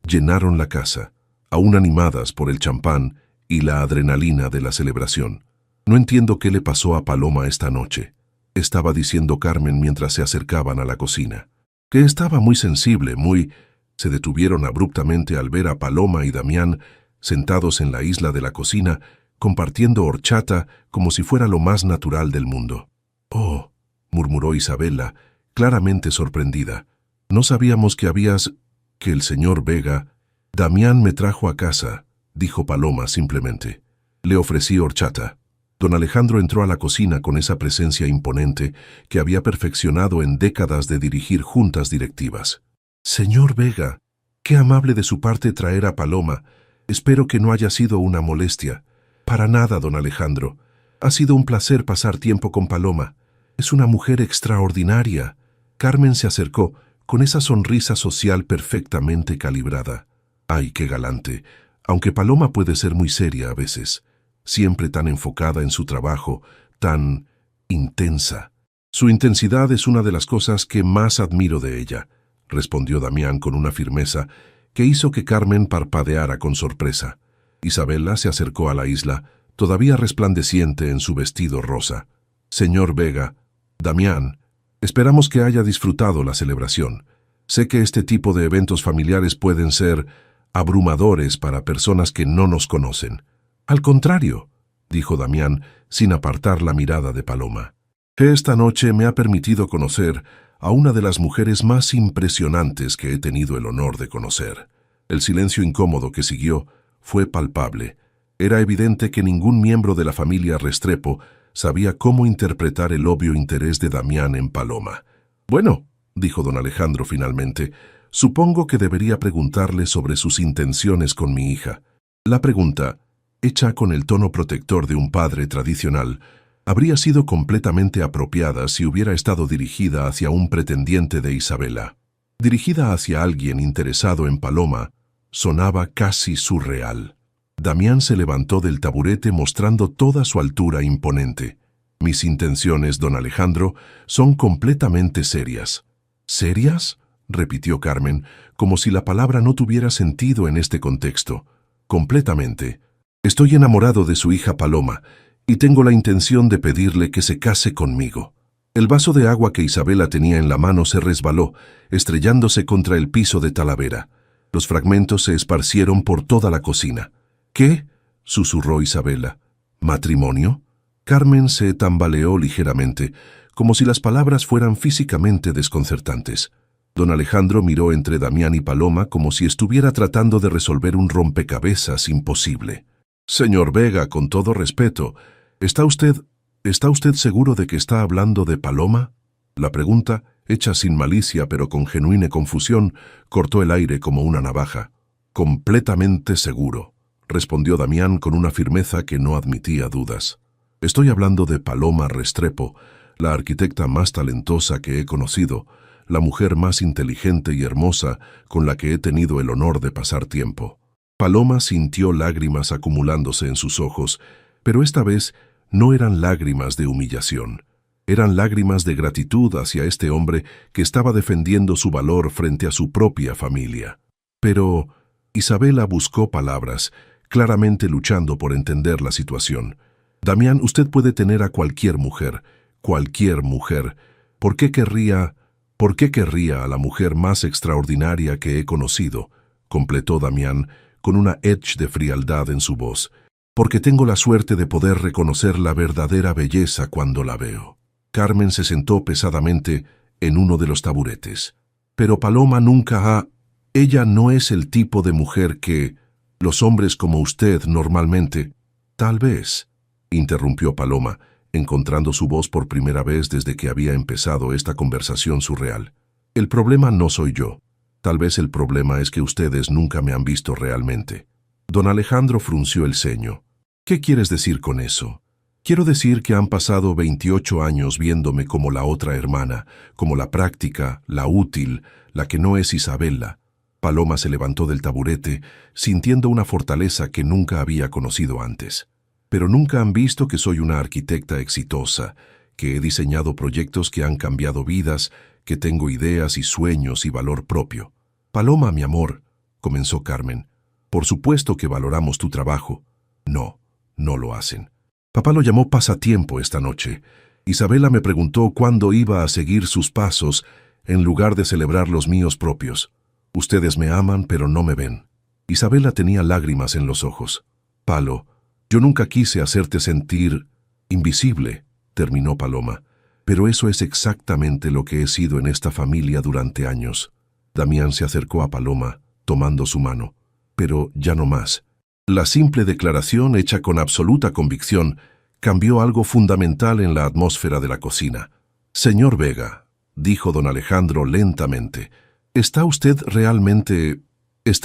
llenaron la casa, aún animadas por el champán y la adrenalina de la celebración. No entiendo qué le pasó a Paloma esta noche, estaba diciendo Carmen mientras se acercaban a la cocina. Que estaba muy sensible, muy... Se detuvieron abruptamente al ver a Paloma y Damián sentados en la isla de la cocina, compartiendo horchata como si fuera lo más natural del mundo. «Oh», murmuró Isabela, claramente sorprendida. «No sabíamos que habías... que el señor Vega...» «Damián me trajo a casa», dijo Paloma simplemente. Le ofrecí horchata. Don Alejandro entró a la cocina con esa presencia imponente que había perfeccionado en décadas de dirigir juntas directivas. «Señor Vega, qué amable de su parte traer a Paloma. Espero que no haya sido una molestia». «Para nada, don Alejandro. Ha sido un placer pasar tiempo con Paloma. Es una mujer extraordinaria». Carmen se acercó, con esa sonrisa social perfectamente calibrada. «Ay, qué galante. Aunque Paloma puede ser muy seria a veces. Siempre tan enfocada en su trabajo, tan intensa». «Su intensidad es una de las cosas que más admiro de ella», respondió Damián con una firmeza que hizo que Carmen parpadeara con sorpresa. Isabela se acercó a la isla, todavía resplandeciente en su vestido rosa. «Señor Vega, Damián, esperamos que haya disfrutado la celebración. Sé que este tipo de eventos familiares pueden ser abrumadores para personas que no nos conocen». «Al contrario», dijo Damián, sin apartar la mirada de Paloma. «Esta noche me ha permitido conocer a una de las mujeres más impresionantes que he tenido el honor de conocer». El silencio incómodo que siguió fue palpable. Era evidente que ningún miembro de la familia Restrepo sabía cómo interpretar el obvio interés de Damián en Paloma. «Bueno», dijo don Alejandro finalmente, «supongo que debería preguntarle sobre sus intenciones con mi hija». La pregunta, hecha con el tono protector de un padre tradicional, habría sido completamente apropiada si hubiera estado dirigida hacia un pretendiente de Isabela. Dirigida hacia alguien interesado en Paloma, sonaba casi surreal. Damián se levantó del taburete mostrando toda su altura imponente. «Mis intenciones, don Alejandro, son completamente serias». «¿Serias?», repitió Carmen, como si la palabra no tuviera sentido en este contexto. «Completamente. Estoy enamorado de su hija Paloma y tengo la intención de pedirle que se case conmigo». El vaso de agua que Isabela tenía en la mano se resbaló, estrellándose contra el piso de Talavera. Los fragmentos se esparcieron por toda la cocina. «¿Qué?», susurró Isabela. «¿Matrimonio?». Carmen se tambaleó ligeramente, como si las palabras fueran físicamente desconcertantes. Don Alejandro miró entre Damián y Paloma como si estuviera tratando de resolver un rompecabezas imposible. «Señor Vega, con todo respeto, ¿está usted seguro de que está hablando de Paloma?». La pregunta, hecha sin malicia pero con genuina confusión, cortó el aire como una navaja. «Completamente seguro», respondió Damián con una firmeza que no admitía dudas. «Estoy hablando de Paloma Restrepo, la arquitecta más talentosa que he conocido, la mujer más inteligente y hermosa con la que he tenido el honor de pasar tiempo». Paloma sintió lágrimas acumulándose en sus ojos, pero esta vez no eran lágrimas de humillación. Eran lágrimas de gratitud hacia este hombre que estaba defendiendo su valor frente a su propia familia. Pero Isabela buscó palabras, claramente luchando por entender la situación. «Damián, usted puede tener a cualquier mujer. ¿Por qué querría a la mujer más extraordinaria que he conocido?», completó Damián con una edge de frialdad en su voz. «Porque tengo la suerte de poder reconocer la verdadera belleza cuando la veo». Carmen se sentó pesadamente en uno de los taburetes. «Pero Paloma nunca ha... Ella no es el tipo de mujer que... los hombres como usted normalmente...». «Tal vez», interrumpió Paloma, encontrando su voz por primera vez desde que había empezado esta conversación surreal. «El problema no soy yo. Tal vez el problema es que ustedes nunca me han visto realmente». Don Alejandro frunció el ceño. «¿Qué quieres decir con eso?». «Quiero decir que han pasado 28 años viéndome como la otra hermana, como la práctica, la útil, la que no es Isabela». Paloma se levantó del taburete, sintiendo una fortaleza que nunca había conocido antes. «Pero nunca han visto que soy una arquitecta exitosa, que he diseñado proyectos que han cambiado vidas, que tengo ideas y sueños y valor propio». «Paloma, mi amor», comenzó Carmen. Por supuesto que valoramos tu trabajo. No, no lo hacen. Papá lo llamó pasatiempo esta noche. Isabela me preguntó cuándo iba a seguir sus pasos en lugar de celebrar los míos propios. Ustedes me aman, pero no me ven. Isabela tenía lágrimas en los ojos. Palo, yo nunca quise hacerte sentir invisible, terminó Paloma, pero eso es exactamente lo que he sido en esta familia durante años. Damián se acercó a Paloma, tomando su mano. Pero ya no más. La simple declaración, hecha con absoluta convicción, cambió algo fundamental en la atmósfera de la cocina. Señor Vega, dijo don Alejandro lentamente, ¿está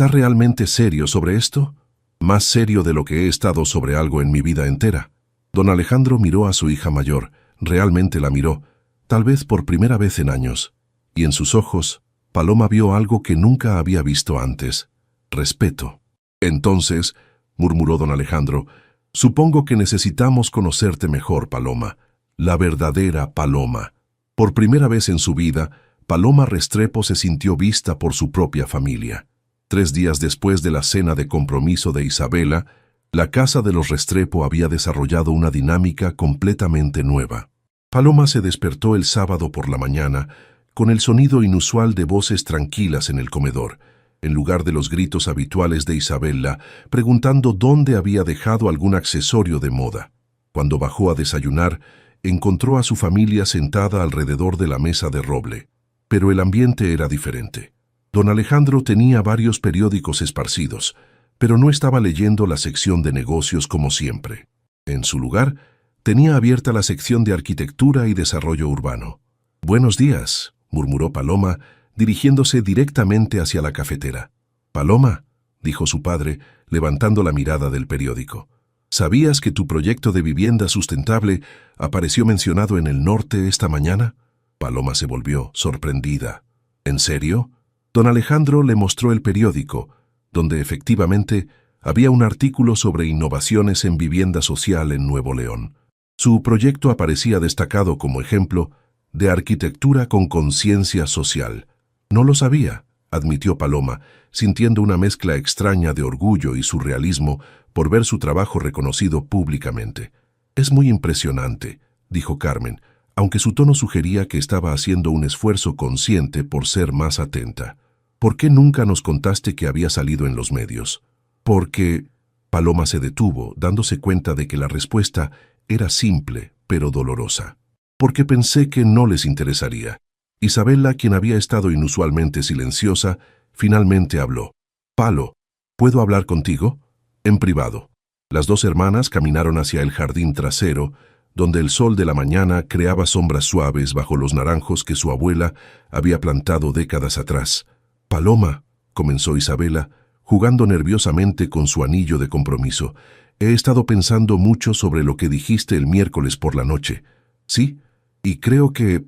realmente serio sobre esto? Más serio de lo que he estado sobre algo en mi vida entera. Don Alejandro miró a su hija mayor, realmente la miró, tal vez por primera vez en años, y en sus ojos, Paloma vio algo que nunca había visto antes: respeto. Entonces, murmuró don Alejandro, supongo que necesitamos conocerte mejor, Paloma, la verdadera Paloma. Por primera vez en su vida, Paloma Restrepo se sintió vista por su propia familia. 3 días después de la cena de compromiso de Isabela, la casa de los Restrepo había desarrollado una dinámica completamente nueva. Paloma se despertó el sábado por la mañana con el sonido inusual de voces tranquilas en el comedor, en lugar de los gritos habituales de Isabela, preguntando dónde había dejado algún accesorio de moda. Cuando bajó a desayunar, encontró a su familia sentada alrededor de la mesa de roble. Pero el ambiente era diferente. Don Alejandro tenía varios periódicos esparcidos, pero no estaba leyendo la sección de negocios como siempre. En su lugar, tenía abierta la sección de arquitectura y desarrollo urbano. «Buenos días», murmuró Paloma, dirigiéndose directamente hacia la cafetera. «Paloma», dijo su padre, levantando la mirada del periódico, ¿sabías que tu proyecto de vivienda sustentable apareció mencionado en El Norte esta mañana? Paloma se volvió, sorprendida. ¿En serio? Don Alejandro le mostró el periódico, donde efectivamente había un artículo sobre innovaciones en vivienda social en Nuevo León. Su proyecto aparecía destacado como ejemplo de arquitectura con conciencia social. No lo sabía, admitió Paloma, sintiendo una mezcla extraña de orgullo y surrealismo por ver su trabajo reconocido públicamente. Es muy impresionante, dijo Carmen, aunque su tono sugería que estaba haciendo un esfuerzo consciente por ser más atenta. ¿Por qué nunca nos contaste que había salido en los medios? Porque... Paloma se detuvo, dándose cuenta de que la respuesta era simple, pero dolorosa. Porque pensé que no les interesaría. Isabela, quien había estado inusualmente silenciosa, finalmente habló. «Palo, ¿puedo hablar contigo?» En privado. Las 2 hermanas caminaron hacia el jardín trasero, donde el sol de la mañana creaba sombras suaves bajo los naranjos que su abuela había plantado décadas atrás. «Paloma», comenzó Isabela, jugando nerviosamente con su anillo de compromiso, «he estado pensando mucho sobre lo que dijiste el miércoles por la noche. ¿Sí? Y creo que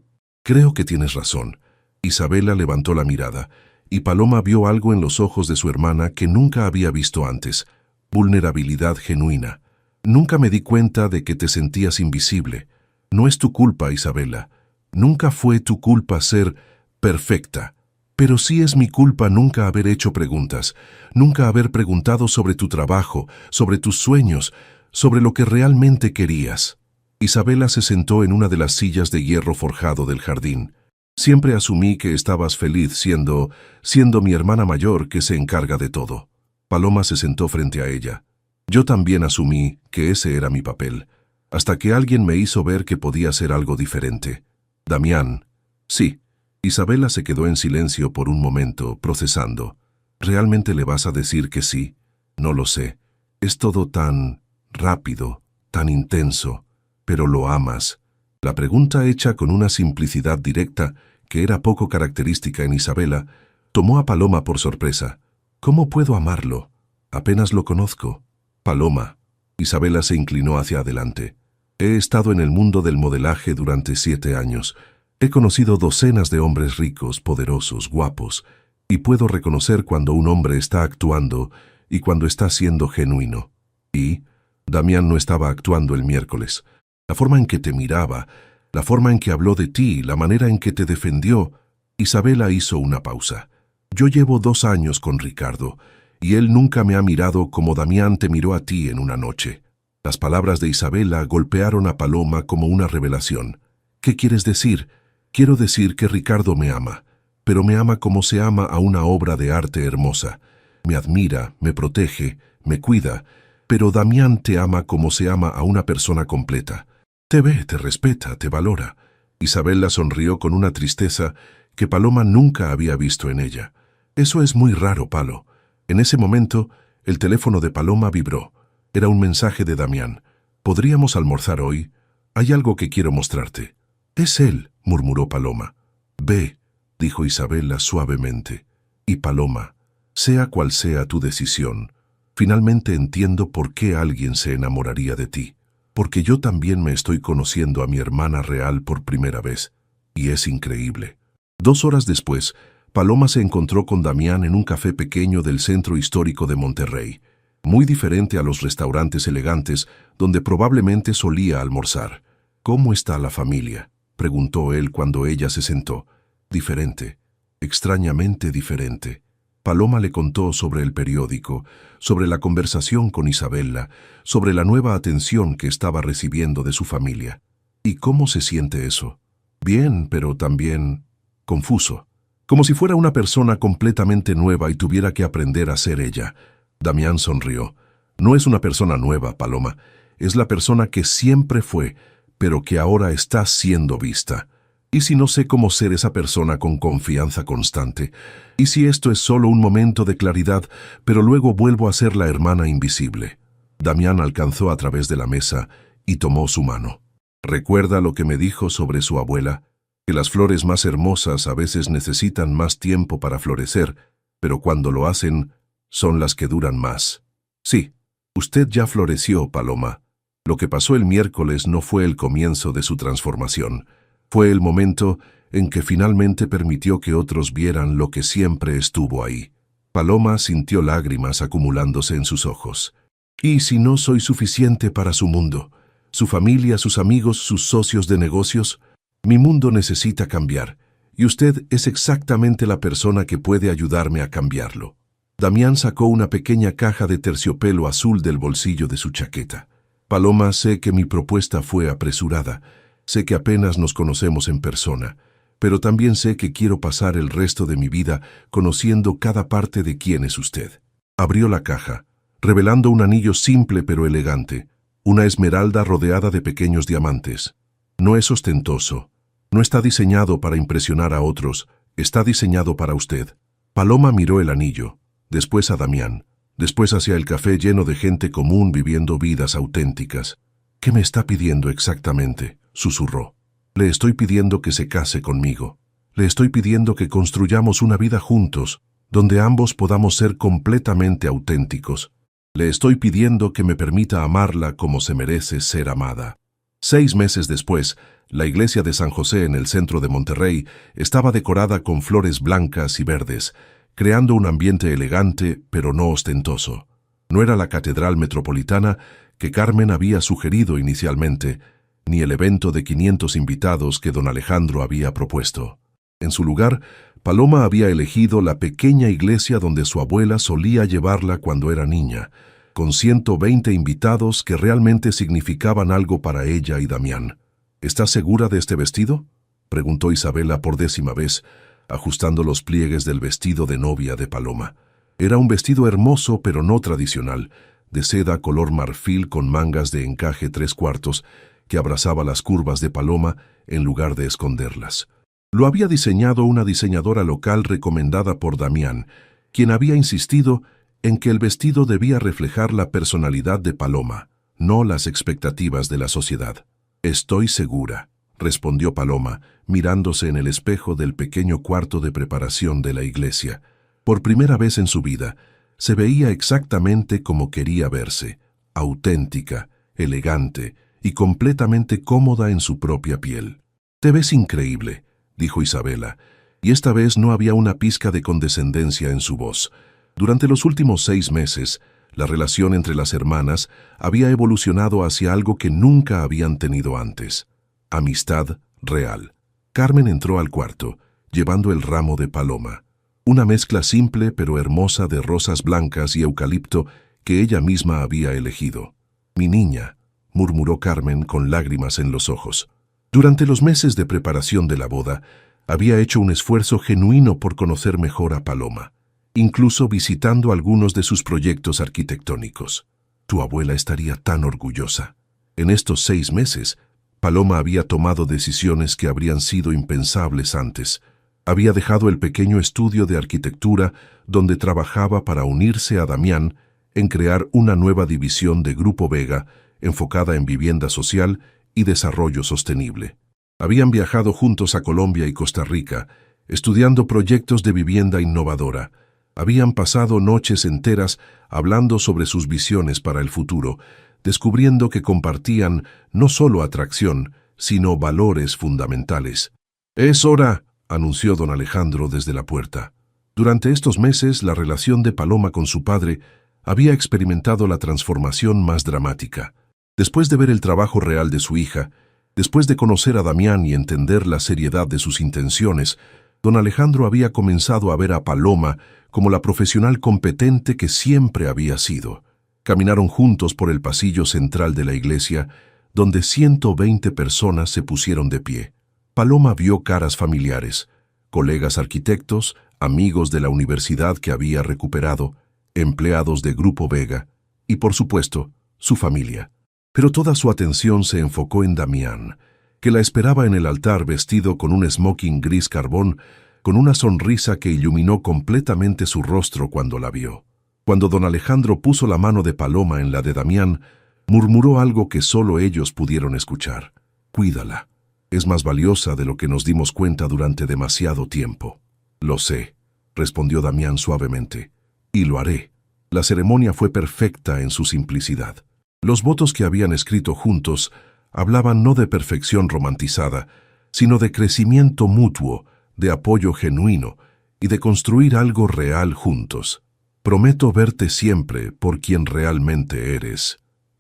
tienes razón». Isabela levantó la mirada, y Paloma vio algo en los ojos de su hermana que nunca había visto antes: vulnerabilidad genuina. «Nunca me di cuenta de que te sentías invisible. No es tu culpa, Isabela. Nunca fue tu culpa ser perfecta. Pero sí es mi culpa nunca haber hecho preguntas, nunca haber preguntado sobre tu trabajo, sobre tus sueños, sobre lo que realmente querías». Isabela se sentó en una de las sillas de hierro forjado del jardín. «Siempre asumí que estabas feliz siendo mi hermana mayor que se encarga de todo». Paloma se sentó frente a ella. «Yo también asumí que ese era mi papel, hasta que alguien me hizo ver que podía ser algo diferente. Damián». «Sí». Isabela se quedó en silencio por un momento, procesando. «¿Realmente le vas a decir que sí? No lo sé. Es todo tan rápido, tan intenso. Pero lo amas». La pregunta, hecha con una simplicidad directa que era poco característica en Isabela, tomó a Paloma por sorpresa. «¿Cómo puedo amarlo? Apenas lo conozco». «Paloma». Isabela se inclinó hacia adelante. «He estado en el mundo del modelaje durante 7 años. He conocido docenas de hombres ricos, poderosos, guapos, y puedo reconocer cuando un hombre está actuando y cuando está siendo genuino. Y Damián no estaba actuando el miércoles. La forma en que te miraba, la forma en que habló de ti, la manera en que te defendió». Isabela hizo una pausa. Yo llevo 2 años con Ricardo, y él nunca me ha mirado como Damián te miró a ti en una noche. Las palabras de Isabela golpearon a Paloma como una revelación. ¿Qué quieres decir? Quiero decir que Ricardo me ama, pero me ama como se ama a una obra de arte hermosa. Me admira, me protege, me cuida, pero Damián te ama como se ama a una persona completa. Te ve, te respeta, te valora. Isabela sonrió con una tristeza que Paloma nunca había visto en ella. Eso es muy raro, Palo. En ese momento, el teléfono de Paloma vibró. Era un mensaje de Damián. ¿Podríamos almorzar hoy? Hay algo que quiero mostrarte. Es él, murmuró Paloma. Ve, dijo Isabela suavemente. Y Paloma, sea cual sea tu decisión, finalmente entiendo por qué alguien se enamoraría de ti. Porque yo también me estoy conociendo a mi hermana real por primera vez. Y es increíble. 2 horas después, Paloma se encontró con Damián en un café pequeño del centro histórico de Monterrey, muy diferente a los restaurantes elegantes donde probablemente solía almorzar. ¿Cómo está la familia?, preguntó él cuando ella se sentó. Diferente, extrañamente diferente. Paloma le contó sobre el periódico, sobre la conversación con Isabela, sobre la nueva atención que estaba recibiendo de su familia. ¿Y cómo se siente eso? Bien, pero también confuso. Como si fuera una persona completamente nueva y tuviera que aprender a ser ella. Damián sonrió. No es una persona nueva, Paloma. Es la persona que siempre fue, pero que ahora está siendo vista. ¿Y si no sé cómo ser esa persona con confianza constante? ¿Y si esto es solo un momento de claridad, pero luego vuelvo a ser la hermana invisible? Damián alcanzó a través de la mesa y tomó su mano. ¿Recuerda lo que me dijo sobre su abuela? Que las flores más hermosas a veces necesitan más tiempo para florecer, pero cuando lo hacen, son las que duran más. Sí, usted ya floreció, Paloma. Lo que pasó el miércoles no fue el comienzo de su transformación. Fue el momento en que finalmente permitió que otros vieran lo que siempre estuvo ahí. Paloma sintió lágrimas acumulándose en sus ojos. ¿Y si no soy suficiente para su mundo? ¿Su familia, sus amigos, sus socios de negocios? Mi mundo necesita cambiar, y usted es exactamente la persona que puede ayudarme a cambiarlo. Damián sacó una pequeña caja de terciopelo azul del bolsillo de su chaqueta. Paloma, sé que mi propuesta fue apresurada. Sé que apenas nos conocemos en persona, pero también sé que quiero pasar el resto de mi vida conociendo cada parte de quién es usted. Abrió la caja, revelando un anillo simple pero elegante, una esmeralda rodeada de pequeños diamantes. No es ostentoso, no está diseñado para impresionar a otros, está diseñado para usted. Paloma miró el anillo, después a Damián, después hacia el café lleno de gente común viviendo vidas auténticas. ¿Qué me está pidiendo exactamente?, susurró. Le estoy pidiendo que se case conmigo. Le estoy pidiendo que construyamos una vida juntos, donde ambos podamos ser completamente auténticos. Le estoy pidiendo que me permita amarla como se merece ser amada. 6 meses después, la iglesia de San José en el centro de Monterrey estaba decorada con flores blancas y verdes, creando un ambiente elegante pero no ostentoso. No era la catedral metropolitana que Carmen había sugerido inicialmente, ni el evento de 500 invitados que don Alejandro había propuesto. En su lugar, Paloma había elegido la pequeña iglesia donde su abuela solía llevarla cuando era niña, con 120 invitados que realmente significaban algo para ella y Damián. ¿Estás segura de este vestido?, preguntó Isabela por 10ª vez, ajustando los pliegues del vestido de novia de Paloma. Era un vestido hermoso pero no tradicional, de seda color marfil con mangas de encaje 3/4, que abrazaba las curvas de Paloma en lugar de esconderlas. Lo había diseñado una diseñadora local recomendada por Damián, quien había insistido en que el vestido debía reflejar la personalidad de Paloma, no las expectativas de la sociedad. Estoy segura, respondió Paloma, mirándose en el espejo del pequeño cuarto de preparación de la iglesia. Por primera vez en su vida, se veía exactamente como quería verse, auténtica, elegante y completamente cómoda en su propia piel. «Te ves increíble», dijo Isabela, y esta vez no había una pizca de condescendencia en su voz. Durante los últimos 6 meses, la relación entre las hermanas había evolucionado hacia algo que nunca habían tenido antes: amistad real. Carmen entró al cuarto, llevando el ramo de Paloma. una mezcla simple pero hermosa de rosas blancas y eucalipto que ella misma había elegido. «Mi niña», murmuró Carmen con lágrimas en los ojos. Durante los meses de preparación de la boda, había hecho un esfuerzo genuino por conocer mejor a Paloma, incluso visitando algunos de sus proyectos arquitectónicos. Tu abuela estaría tan orgullosa. En estos 6 meses, Paloma había tomado decisiones que habrían sido impensables antes. Había dejado el pequeño estudio de arquitectura donde trabajaba para unirse a Damián en crear una nueva división de Grupo Vega enfocada en vivienda social y desarrollo sostenible. Habían viajado juntos a Colombia y Costa Rica, estudiando proyectos de vivienda innovadora. Habían pasado noches enteras hablando sobre sus visiones para el futuro, descubriendo que compartían no solo atracción, sino valores fundamentales. «Es hora», anunció don Alejandro desde la puerta. Durante estos meses, la relación de Paloma con su padre había experimentado la transformación más dramática. Después de ver el trabajo real de su hija, después de conocer a Damián y entender la seriedad de sus intenciones, don Alejandro había comenzado a ver a Paloma como la profesional competente que siempre había sido. Caminaron juntos por el pasillo central de la iglesia, donde 120 personas se pusieron de pie. Paloma vio caras familiares, colegas arquitectos, amigos de la universidad que había recuperado, empleados de Grupo Vega y, por supuesto, su familia. Pero toda su atención se enfocó en Damián, que la esperaba en el altar vestido con un smoking gris carbón, con una sonrisa que iluminó completamente su rostro cuando la vio. Cuando don Alejandro puso la mano de Paloma en la de Damián, murmuró algo que solo ellos pudieron escuchar. «Cuídala. Es más valiosa de lo que nos dimos cuenta durante demasiado tiempo». «Lo sé», respondió Damián suavemente, «y lo haré». La ceremonia fue perfecta en su simplicidad. Los votos que habían escrito juntos hablaban no de perfección romantizada, sino de crecimiento mutuo, de apoyo genuino y de construir algo real juntos. «Prometo verte siempre por quien realmente eres»,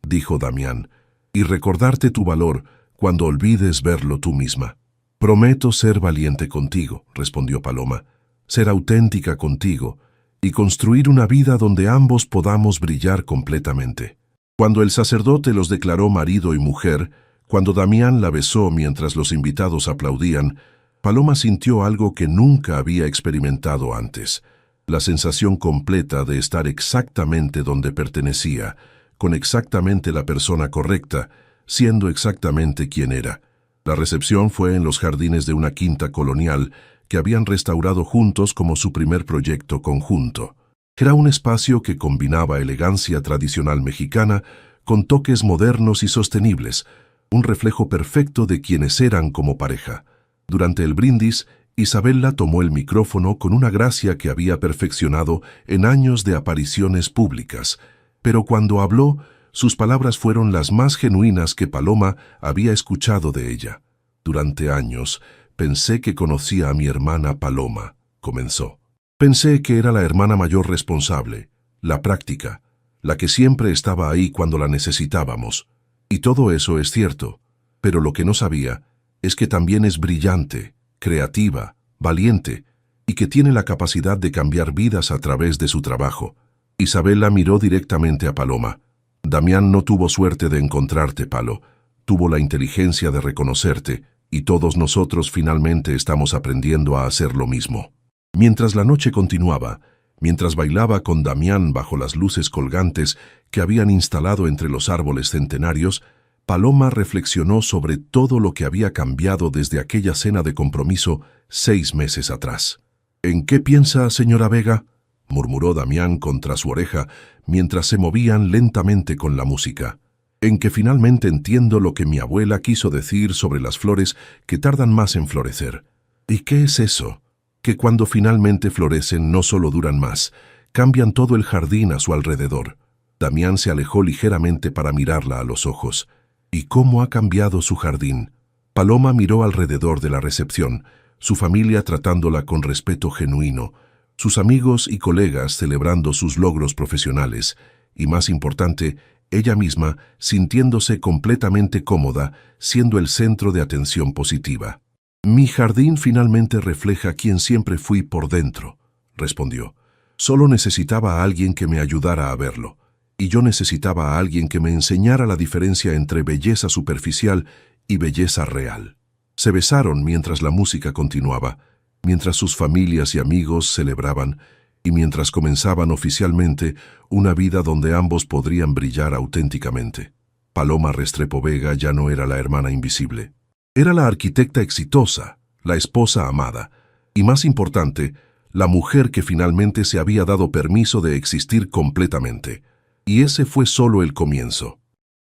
dijo Damián, «y recordarte tu valor cuando olvides verlo tú misma». «Prometo ser valiente contigo», respondió Paloma, «ser auténtica contigo y construir una vida donde ambos podamos brillar completamente». Cuando el sacerdote los declaró marido y mujer, cuando Damián la besó mientras los invitados aplaudían, Paloma sintió algo que nunca había experimentado antes, la sensación completa de estar exactamente donde pertenecía, con exactamente la persona correcta, siendo exactamente quien era. La recepción fue en los jardines de una quinta colonial que habían restaurado juntos como su primer proyecto conjunto. Era un espacio que combinaba elegancia tradicional mexicana con toques modernos y sostenibles, un reflejo perfecto de quienes eran como pareja. Durante el brindis, Isabella tomó el micrófono con una gracia que había perfeccionado en años de apariciones públicas, pero cuando habló, sus palabras fueron las más genuinas que Paloma había escuchado de ella. «Durante años, pensé que conocía a mi hermana Paloma», comenzó. «Pensé que era la hermana mayor responsable, la práctica, la que siempre estaba ahí cuando la necesitábamos. Y todo eso es cierto, pero lo que no sabía es que también es brillante, creativa, valiente, y que tiene la capacidad de cambiar vidas a través de su trabajo». Isabella miró directamente a Paloma. «Damián no tuvo suerte de encontrarte, Palo. Tuvo la inteligencia de reconocerte, y todos nosotros finalmente estamos aprendiendo a hacer lo mismo». Mientras la noche continuaba, mientras bailaba con Damián bajo las luces colgantes que habían instalado entre los árboles centenarios, Paloma reflexionó sobre todo lo que había cambiado desde aquella cena de compromiso 6 meses atrás. «¿En qué piensa, señora Vega?», murmuró Damián contra su oreja mientras se movían lentamente con la música. «En que finalmente entiendo lo que mi abuela quiso decir sobre las flores que tardan más en florecer». «¿Y qué es eso?». «Que cuando finalmente florecen no solo duran más, cambian todo el jardín a su alrededor». Damián se alejó ligeramente para mirarla a los ojos. «¿Y cómo ha cambiado su jardín?». Paloma miró alrededor de la recepción, su familia tratándola con respeto genuino, sus amigos y colegas celebrando sus logros profesionales, y más importante, ella misma sintiéndose completamente cómoda, siendo el centro de atención positiva. «Mi jardín finalmente refleja quién siempre fui por dentro», respondió. Solo necesitaba a alguien que me ayudara a verlo, y yo necesitaba a alguien que me enseñara la diferencia entre belleza superficial y belleza real. Se besaron mientras la música continuaba, mientras sus familias y amigos celebraban, y mientras comenzaban oficialmente una vida donde ambos podrían brillar auténticamente. Paloma Restrepo Vega ya no era la hermana invisible. Era la arquitecta exitosa, la esposa amada, y más importante, la mujer que finalmente se había dado permiso de existir completamente. Y ese fue solo el comienzo.